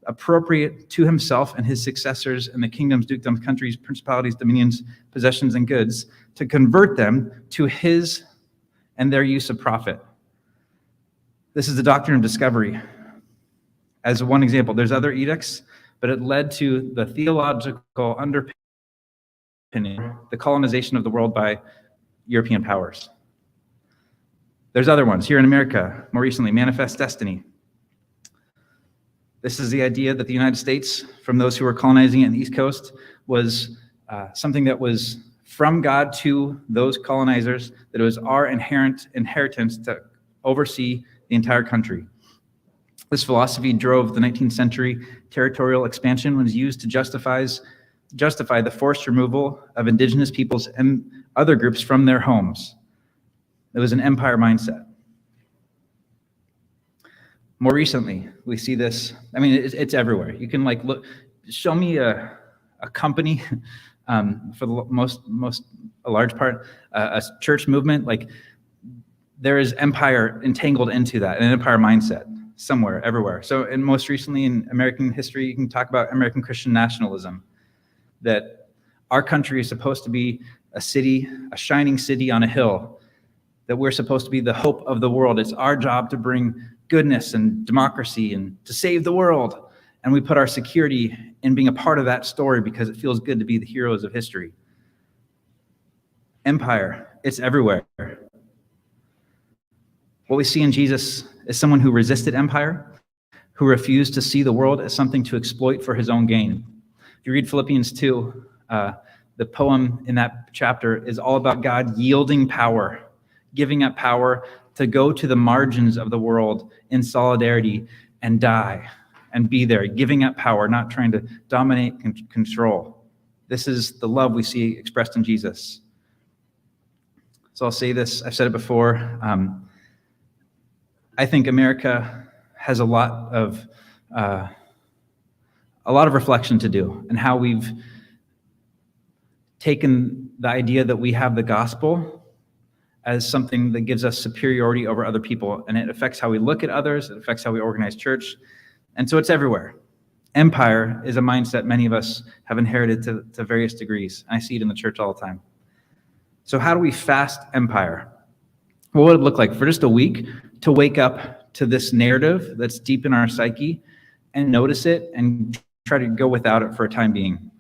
appropriate to himself and his successors in the kingdoms, dukedoms, countries, principalities, dominions, possessions, and goods, to convert them to his and their use of profit. This is the doctrine of discovery. As one example, there's other edicts, but it led to the theological underpinning, the colonization of the world by European powers. There's other ones here in America, more recently, Manifest Destiny. This is the idea that the United States, from those who were colonizing it in the East Coast, was something that was from God to those colonizers, that it was our inherent inheritance to oversee the entire country. This philosophy drove the 19th century territorial expansion, was used to justify the forced removal of indigenous peoples and other groups from their homes. It was an empire mindset. More recently, we see this, I mean, it's everywhere. You can like look, show me a company, for the a large part, a church movement, like there is empire entangled into that, an empire mindset somewhere, everywhere. So, and most recently in American history, you can talk about American Christian nationalism, that our country is supposed to be a city, a shining city on a hill, that we're supposed to be the hope of the world. It's our job to bring goodness and democracy and to save the world. And we put our security in being a part of that story because it feels good to be the heroes of history. Empire, it's everywhere. What we see in Jesus is someone who resisted empire, who refused to see the world as something to exploit for his own gain. If you read Philippians 2, the poem in that chapter is all about God yielding power, giving up power to go to the margins of the world in solidarity and die and be there, giving up power, not trying to dominate and control. This is the love we see expressed in Jesus. So I'll say this, I've said it before. I think America has a lot of reflection to do and how we've taken the idea that we have the gospel as something that gives us superiority over other people, and it affects how we look at others, it affects how we organize church, and so it's everywhere. Empire is a mindset many of us have inherited to various degrees. I see it in the church all the time. So how do we fast empire? What would it look like for just a week to wake up to this narrative that's deep in our psyche and notice it and try to go without it for a time being?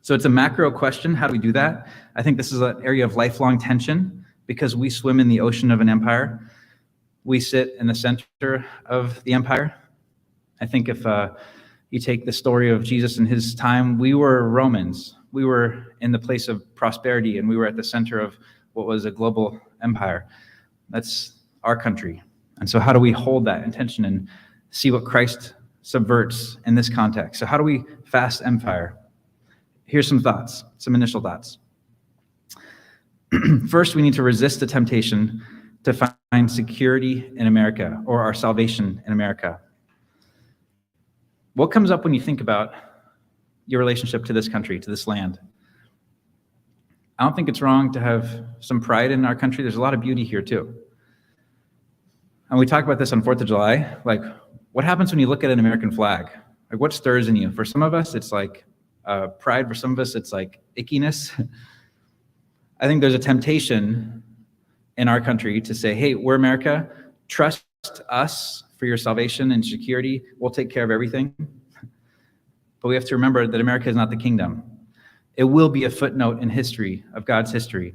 So it's a macro question. How do we do that? I think this is an area of lifelong tension because we swim in the ocean of an empire. We sit in the center of the empire. I think if you take the story of Jesus in his time, we were Romans. We were in the place of prosperity, and we were at the center of what was a global empire. That's our country. And so how do we hold that intention and see what Christ subverts in this context? So how do we fast empire? Here's some thoughts, some initial thoughts. First, we need to resist the temptation to find security in America or our salvation in America. What comes up when you think about your relationship to this country, to this land? I don't think it's wrong to have some pride in our country. There's a lot of beauty here too. And we talk about this on 4th of July. Like, what happens when you look at an American flag? Like, what stirs in you? For some of us, it's like pride. For some of us, it's like ickiness. I think there's a temptation in our country to say, hey, we're America. Trust us for your salvation and security. We'll take care of everything. But we have to remember that America is not the kingdom. It will be a footnote in history, of God's history.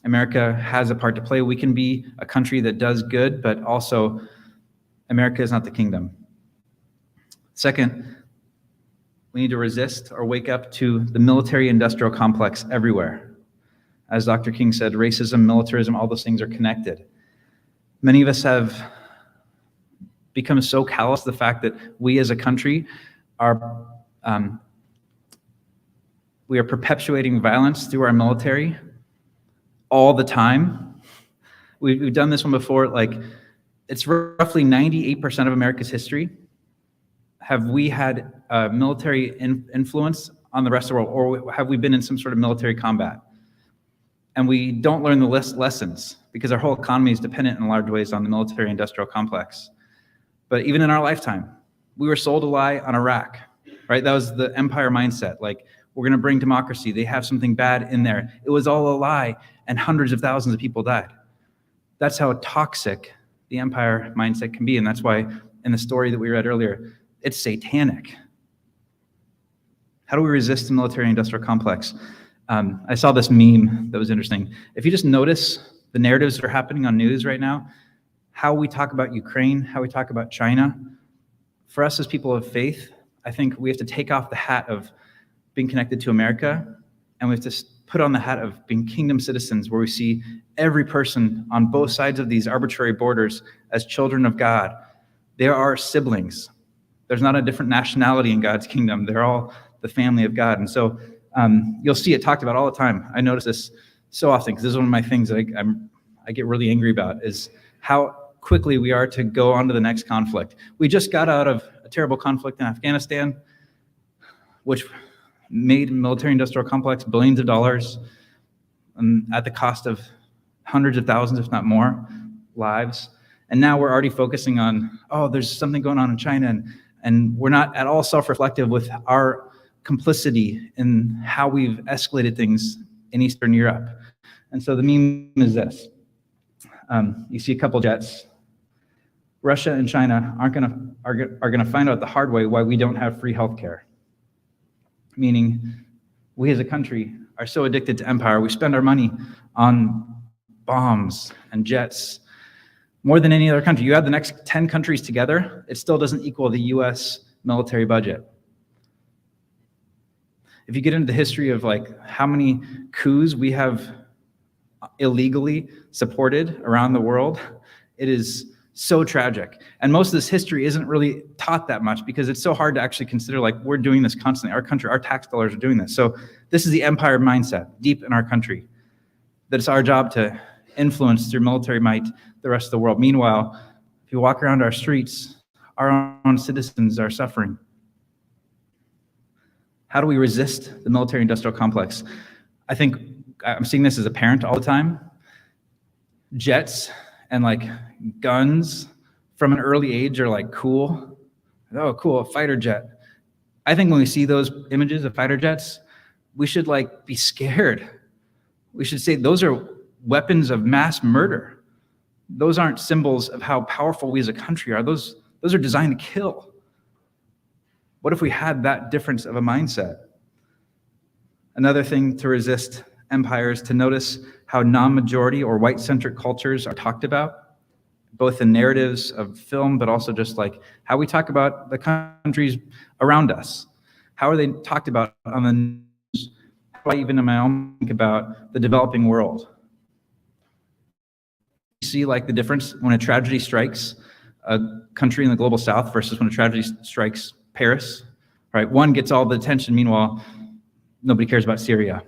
America has a part to play. We can be a country that does good, but also America is not the kingdom. Second, we need to resist or wake up to the military-industrial complex everywhere. As Dr. King said, racism, militarism, all those things are connected. Many of us have become so callous to the fact that we as a country are we are perpetuating violence through our military all the time. We've done this one before. Like, it's roughly 98% of America's history. Have we had military influence on the rest of the world, or have we been in some sort of military combat? And we don't learn the lessons because our whole economy is dependent in large ways on the military-industrial complex. But even in our lifetime, we were sold a lie on Iraq, right? That was the empire mindset. Like, we're going to bring democracy. They have something bad in there. It was all a lie, and hundreds of thousands of people died. That's how toxic the empire mindset can be, and that's why in the story that we read earlier, it's satanic. How do we resist the military-industrial complex? I saw this meme that was interesting. If you just notice the narratives that are happening on news right now, how we talk about Ukraine, how we talk about China, for us as people of faith, I think we have to take off the hat of being connected to America, and we have to put on the hat of being kingdom citizens, where we see every person on both sides of these arbitrary borders as children of God. They are siblings. There's not a different nationality in God's kingdom. They're all the family of God. And so you'll see it talked about all the time. I notice this so often because this is one of my things that I get really angry about, is how quickly we are to go on to the next conflict. We just got out of a terrible conflict in Afghanistan, which made military-industrial complex billions of dollars at the cost of hundreds of thousands, if not more, lives. And now we're already focusing on, oh, there's something going on in China, and we're not at all self-reflective with our complicity in how we've escalated things in Eastern Europe. And so the meme is this. You see a couple jets. Russia and China are gonna find out the hard way why we don't have free healthcare. Meaning, we as a country are so addicted to empire, we spend our money on bombs and jets more than any other country. You add the next 10 countries together, it still doesn't equal the US military budget. If you get into the history of like how many coups we have illegally supported around the world, it is so tragic. And most of this history isn't really taught that much because it's so hard to actually consider, like, we're doing this constantly. Our country, our tax dollars are doing this. So this is the empire mindset deep in our country, that it's our job to influence through military might the rest of the world. Meanwhile, if you walk around our streets, our own citizens are suffering. How do we resist the military-industrial complex? I think I'm seeing this as a parent all the time. Jets and like guns from an early age are like cool. Oh, cool, a fighter jet. I think when we see those images of fighter jets, we should like be scared. We should say those are weapons of mass murder. Those aren't symbols of how powerful we as a country are. Those are designed to kill. What if we had that difference of a mindset? Another thing to resist empire is to notice how non-majority or white-centric cultures are talked about, both in narratives of film, but also just like how we talk about the countries around us. How are they talked about on the news? How do I even in my own think about the developing world? You see like the difference when a tragedy strikes a country in the global south versus when a tragedy strikes Paris, right? One gets all the attention, meanwhile, nobody cares about Syria.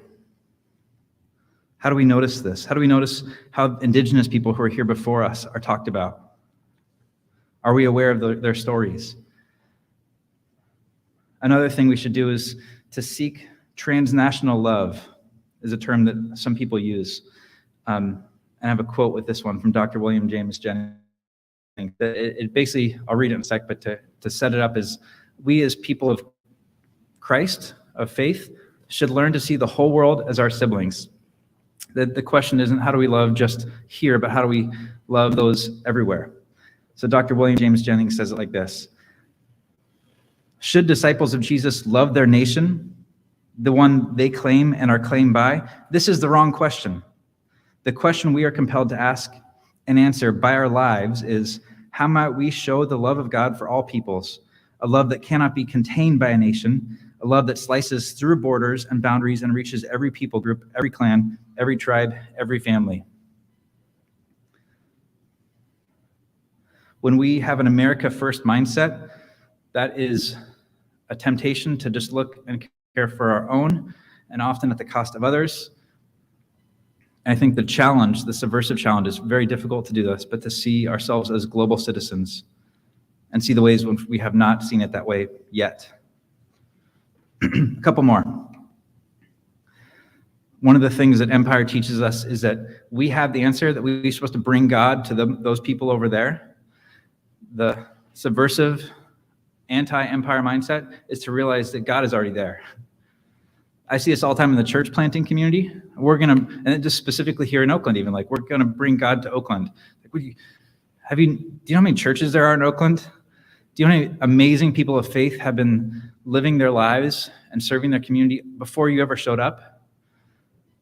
How do we notice this? How do we notice how indigenous people who are here before us are talked about? Are we aware of their stories? Another thing we should do is to seek transnational love, is a term that some people use. And I have a quote with this one from Dr. William James Jennings. It basically, I'll read it in a sec, but to set it up is, we as people of Christ, of faith, should learn to see the whole world as our siblings. The question isn't how do we love just here, but how do we love those everywhere? So Dr. William James Jennings says it like this. Should disciples of Jesus love their nation, the one they claim and are claimed by? This is the wrong question. The question we are compelled to ask and answer by our lives is, how might we show the love of God for all peoples, a love that cannot be contained by a nation, a love that slices through borders and boundaries and reaches every people group, every clan, every tribe, every family. When we have an America First mindset, that is a temptation to just look and care for our own, and often at the cost of others. And I think the challenge, the subversive challenge, is very difficult to do this, but to see ourselves as global citizens and see the ways when we have not seen it that way yet. A couple more. One of the things that empire teaches us is that we have the answer, that we're supposed to bring God to those people over there. The subversive anti-empire mindset is to realize that God is already there. I see this all the time in the church planting community. And just specifically here in Oakland even, like, we're gonna bring God to Oakland. Like, do you know how many churches there are in Oakland? Do you know how many amazing people of faith have been living their lives and serving their community before you ever showed up?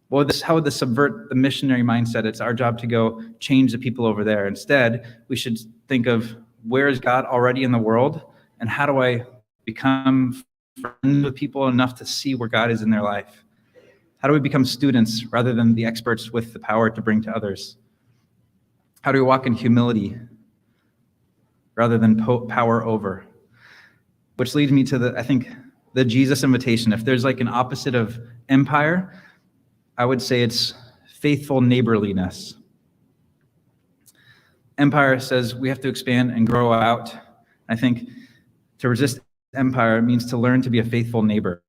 Well, how would this subvert the missionary mindset? It's our job to go change the people over there. Instead, we should think of, where is God already in the world? And how do I become friends with people enough to see where God is in their life? How do we become students rather than the experts with the power to bring to others? How do we walk in humility rather than power over? Which leads me to I think the Jesus invitation. If there's like an opposite of empire, I would say it's faithful neighborliness. Empire says we have to expand and grow out. I think to resist empire means to learn to be a faithful neighbor.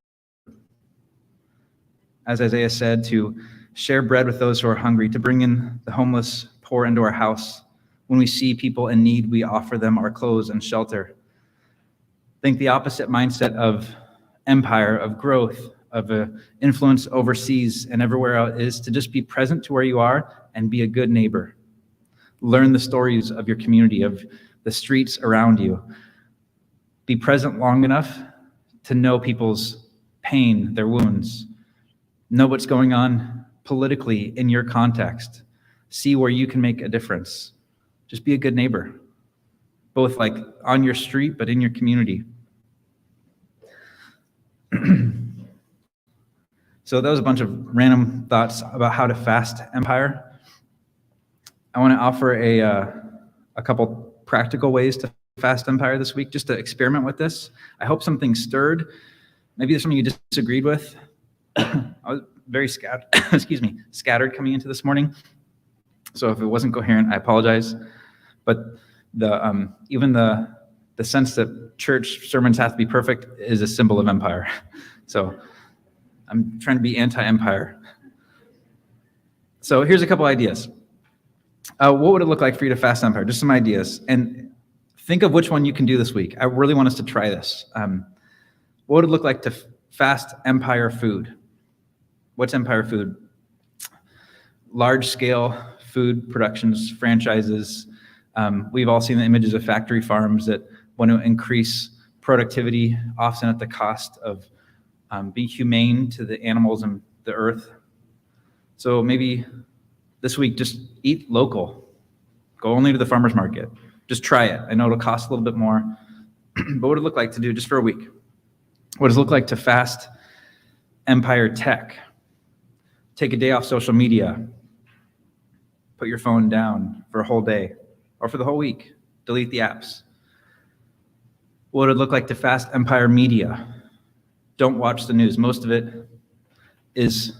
As Isaiah said, to share bread with those who are hungry, to bring in the homeless poor into our house. When we see people in need, we offer them our clothes and shelter. I think the opposite mindset of empire, of growth, of influence overseas and everywhere else is to just be present to where you are and be a good neighbor. Learn the stories of your community, of the streets around you. Be present long enough to know people's pain, their wounds. Know what's going on politically in your context. See where you can make a difference. Just be a good neighbor, both like on your street, but in your community. So that was a bunch of random thoughts about how to fast empire. I want to offer a couple practical ways to fast empire this week, just to experiment with this. I hope something stirred. Maybe there's something you disagreed with. I was very scattered coming into this morning. So if it wasn't coherent, I apologize. But even the sense that church sermons have to be perfect is a symbol of empire. So I'm trying to be anti-empire. So here's a couple ideas. What would it look like for you to fast empire? Just some ideas. And think of which one you can do this week. I really want us to try this. What would it look like to fast empire food? What's empire food? Large-scale food productions, franchises. We've all seen the images of factory farms that want to increase productivity, often at the cost of being humane to the animals and the earth. So maybe this week, just eat local. Go only to the farmer's market. Just try it. I know it'll cost a little bit more, but what would it look like to do just for a week? What does it look like to fast empire tech? Take a day off social media. Put your phone down for a whole day or for the whole week. Delete the apps. What would it look like to fast empire media? Don't watch the news. Most of it is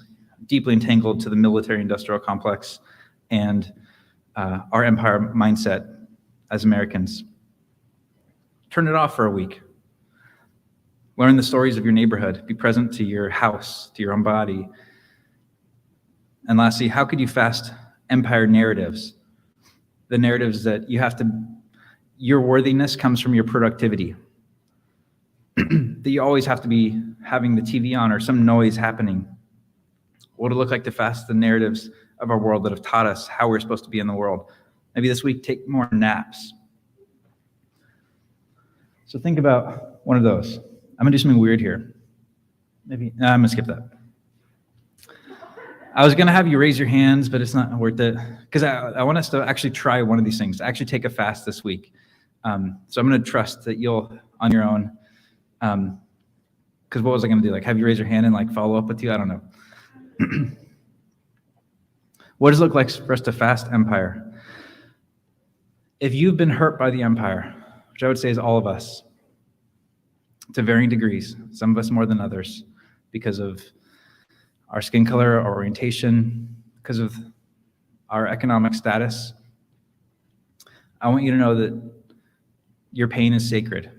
deeply entangled to the military-industrial complex and our empire mindset as Americans. Turn it off for a week. Learn the stories of your neighborhood. Be present to your house, to your own body. And lastly, how could you fast empire narratives? The narratives that your worthiness comes from your productivity. That you always have to be having the TV on or some noise happening. What would it look like to fast the narratives of our world that have taught us how we're supposed to be in the world? Maybe this week, take more naps. So think about one of those. I'm gonna do something weird here. I'm gonna skip that. I was gonna have you raise your hands, but it's not worth it, because I want us to actually try one of these things, actually take a fast this week. So I'm gonna trust that you'll, on your own, because what was I gonna do? Like have you raise your hand and like follow up with you? I don't know. What does it look like for us to fast empire? If you've been hurt by the empire, which I would say is all of us, to varying degrees, some of us more than others, because of our skin color, our orientation, because of our economic status, I want you to know that your pain is sacred,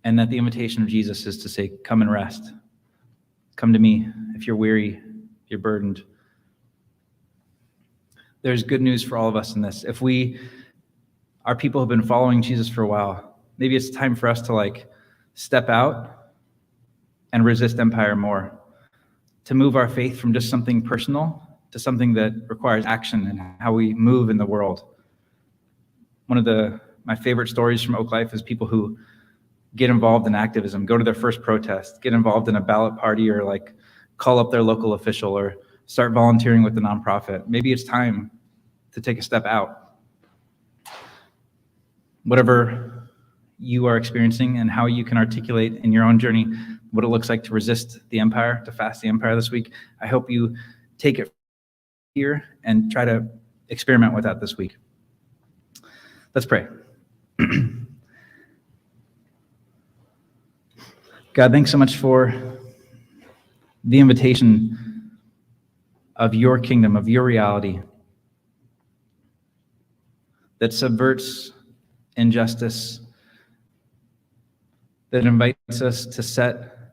and that the invitation of Jesus is to say, come and rest. Come to me if you're weary, if you're burdened. There's good news for all of us in this. If our people have been following Jesus for a while, maybe it's time for us to step out and resist empire more, to move our faith from just something personal to something that requires action and how we move in the world. One of my favorite stories from Oak Life is people who get involved in activism, go to their first protest, get involved in a ballot party, or call up their local official, or start volunteering with the nonprofit. Maybe it's time to take a step out. Whatever you are experiencing and how you can articulate in your own journey what it looks like to resist the empire, to fast the empire this week. I hope you take it here and try to experiment with that this week. Let's pray. God, thanks so much for the invitation of your kingdom, of your reality that subverts injustice, that invites us to set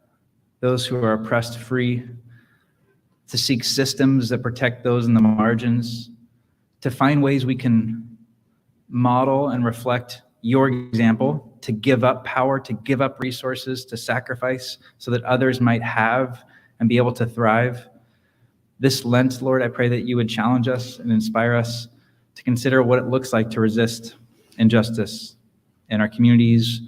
those who are oppressed free, to seek systems that protect those in the margins, to find ways we can model and reflect your example, to give up power, to give up resources, to sacrifice so that others might have and be able to thrive. This Lent, Lord, I pray that you would challenge us and inspire us to consider what it looks like to resist injustice in our communities,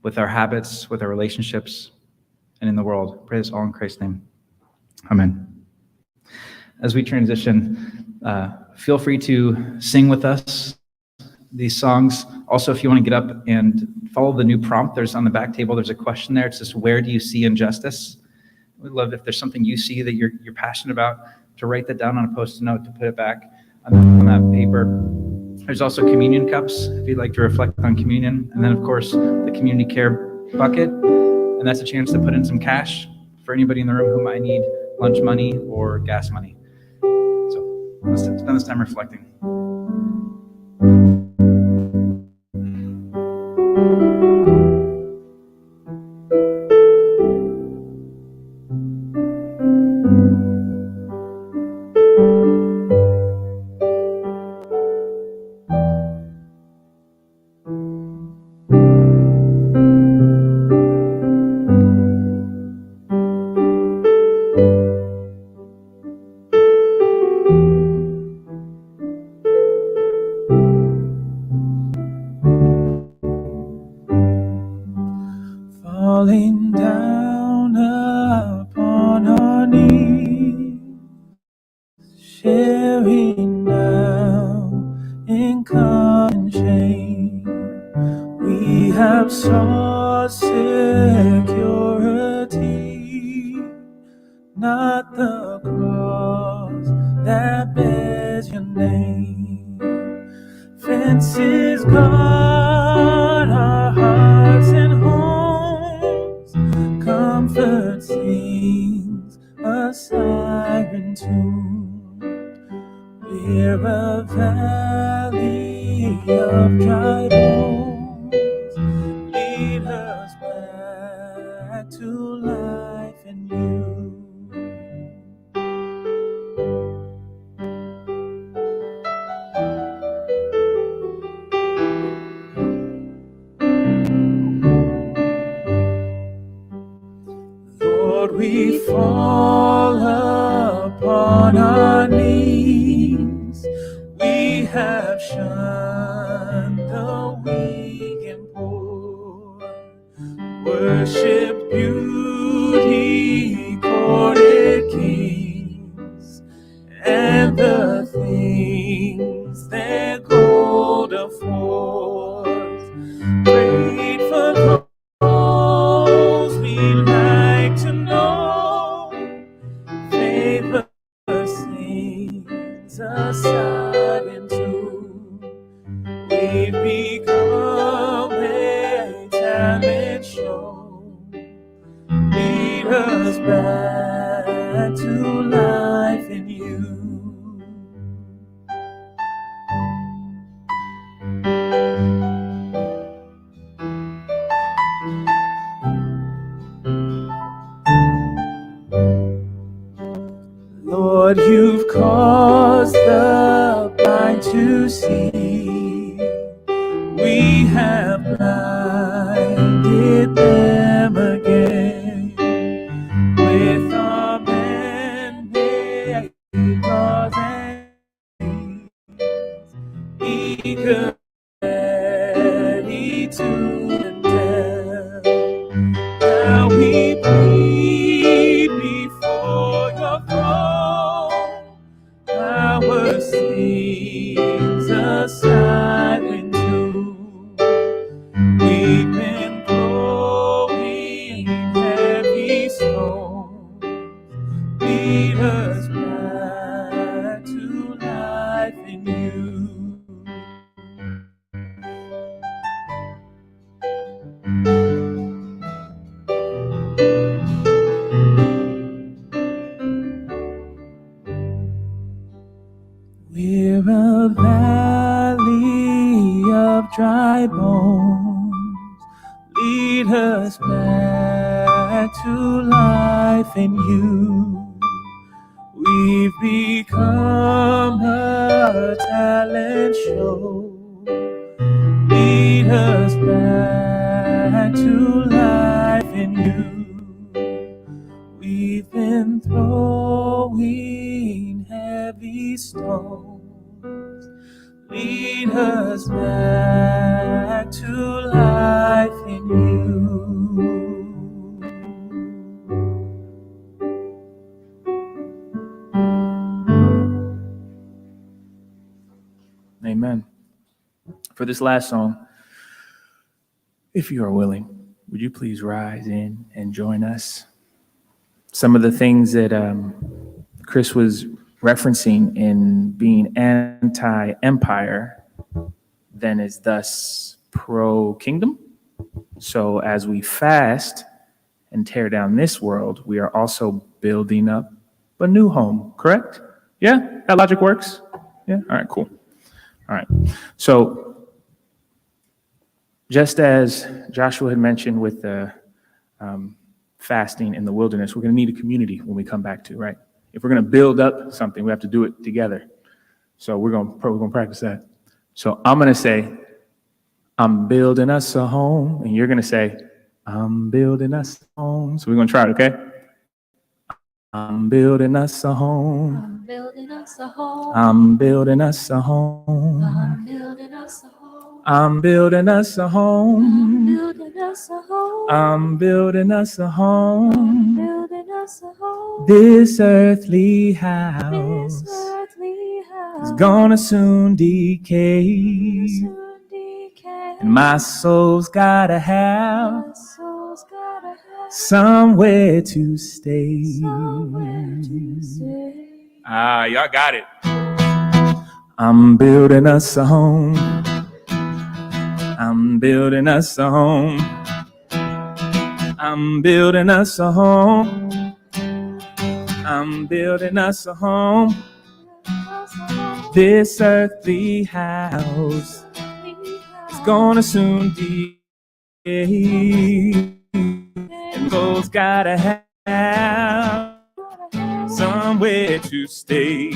with our habits, with our relationships, and in the world. I pray this all in Christ's name. Amen. As we transition, feel free to sing with us these songs. Also, if you want to get up and follow the new prompt, there's on the back table, there's a question there. It says, where do you see injustice? We'd love if there's something you see that you're passionate about, to write that down on a Post-it note, to put it back on that paper. There's also communion cups, if you'd like to reflect on communion. And then, of course, the community care bucket. And that's a chance to put in some cash for anybody in the room who might need lunch money or gas money. So let's spend this time reflecting. Falling down upon our knees, sharing now in common shame. We have sought security, not the cross that bears your name. Fences guard our hearts and homes, comfort sings a siren tune. We're a valley of dry bones, lead us back to life in you. Lord, we fall upon our knees. We have shunned the weak and poor. Worship beauty, courted kings, and the things their gold affords. Prayed for those we like to know. Favor sings a siren tune. We've become a talent show. Lead us back to life in you. Lord, you've caused the blind to see. We have blinded them again with our mandate laws and eager, ready to condemn. Now we plead before your throne. Our sings a silent tune. We've been close heavy stones. Lead us back to life in you. We're a valley of dry bones. Lead us back to life in you. We've become a talent show. Lead us back to life in you. We've been throwing heavy stones. Lead us back to life in you. Amen. For this last song, if you are willing, would you please rise in and join us? Some of the things that Chris was referencing in being anti-empire then is thus pro-kingdom. So as we fast and tear down this world, we are also building up a new home, correct? Yeah, that logic works? Yeah, all right, cool. All right, so just as Joshua had mentioned with the fasting in the wilderness, we're gonna need a community when we come back to, right? If we're gonna build up something, we have to do it together. So we're gonna practice that. So I'm gonna say, I'm building us a home, and you're gonna say, I'm building us a home. So we're gonna try it, okay? I'm building us a home. I'm building us a home. I'm building us a home. I'm building us a home. I'm building us a home. I'm building us a home. I'm building us a home. I'm building us a home. This earthly house This earthly house is gonna soon decay, soon decay. and my soul's gotta have My soul's gotta have somewhere to stay. somewhere to stay. Ah, y'all got it. I'm building us a home. I'm building us a home. I'm building us a home. I'm building us a home. This earthly house is gonna soon decay, and those gotta have somewhere to stay.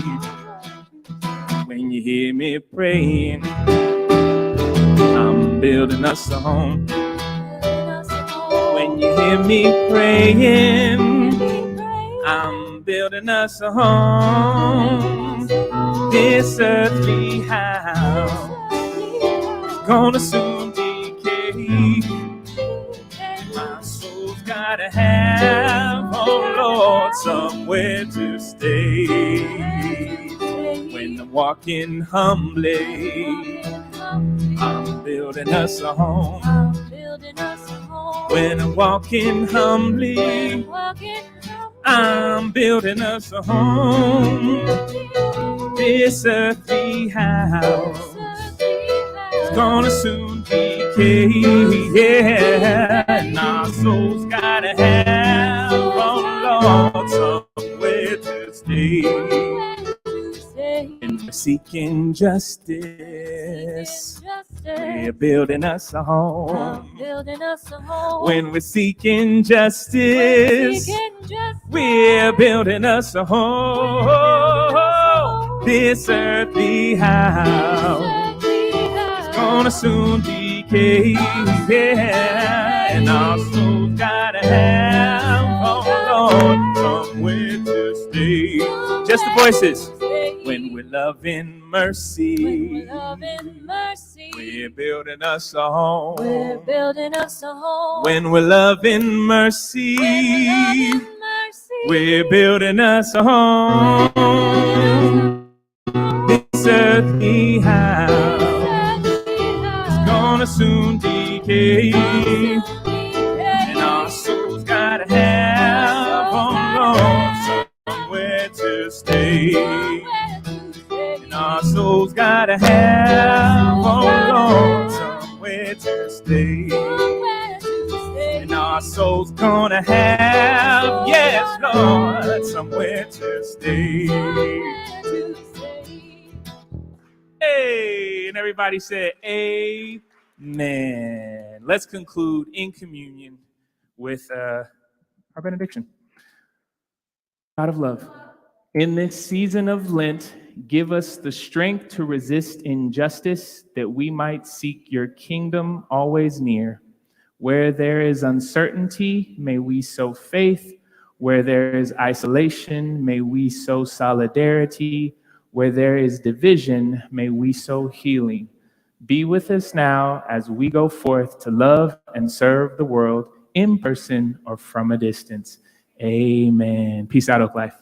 When you hear me praying, I'm building us a home. When you hear me praying, I'm building us a home. This earthly house is gonna soon decay. My soul's gotta have, oh Lord, somewhere to stay. When I'm walking humbly, I'm building us a home. When I'm walking humbly, I'm building us a home. This earthly house is gonna soon decay, yeah, and our souls gotta have, oh Lord, somewhere to stay. And we're seeking justice, we're building us a home. When we're seeking justice, we're building us a home. This earthly house is gonna soon decay, yeah, and our souls gotta have, oh Lord, somewhere to stay. Just the voices. When we're loving mercy, we're building us a home. We're building us a home. When we're loving mercy, we're building us a home. This earthly house is gonna soon decay, and our souls gotta have gotta have, oh Lord, somewhere to stay. And our soul's gonna have, yes, Lord, somewhere to stay. Hey, and everybody said amen. Let's conclude in communion with our benediction. God of love, in this season of Lent, give us the strength to resist injustice, that we might seek your kingdom always near. Where there is uncertainty, may we sow faith. Where there is isolation, may we sow solidarity. Where there is division, may we sow healing. Be with us now as we go forth to love and serve the world in person or from a distance. Amen. Peace out, Oak Life.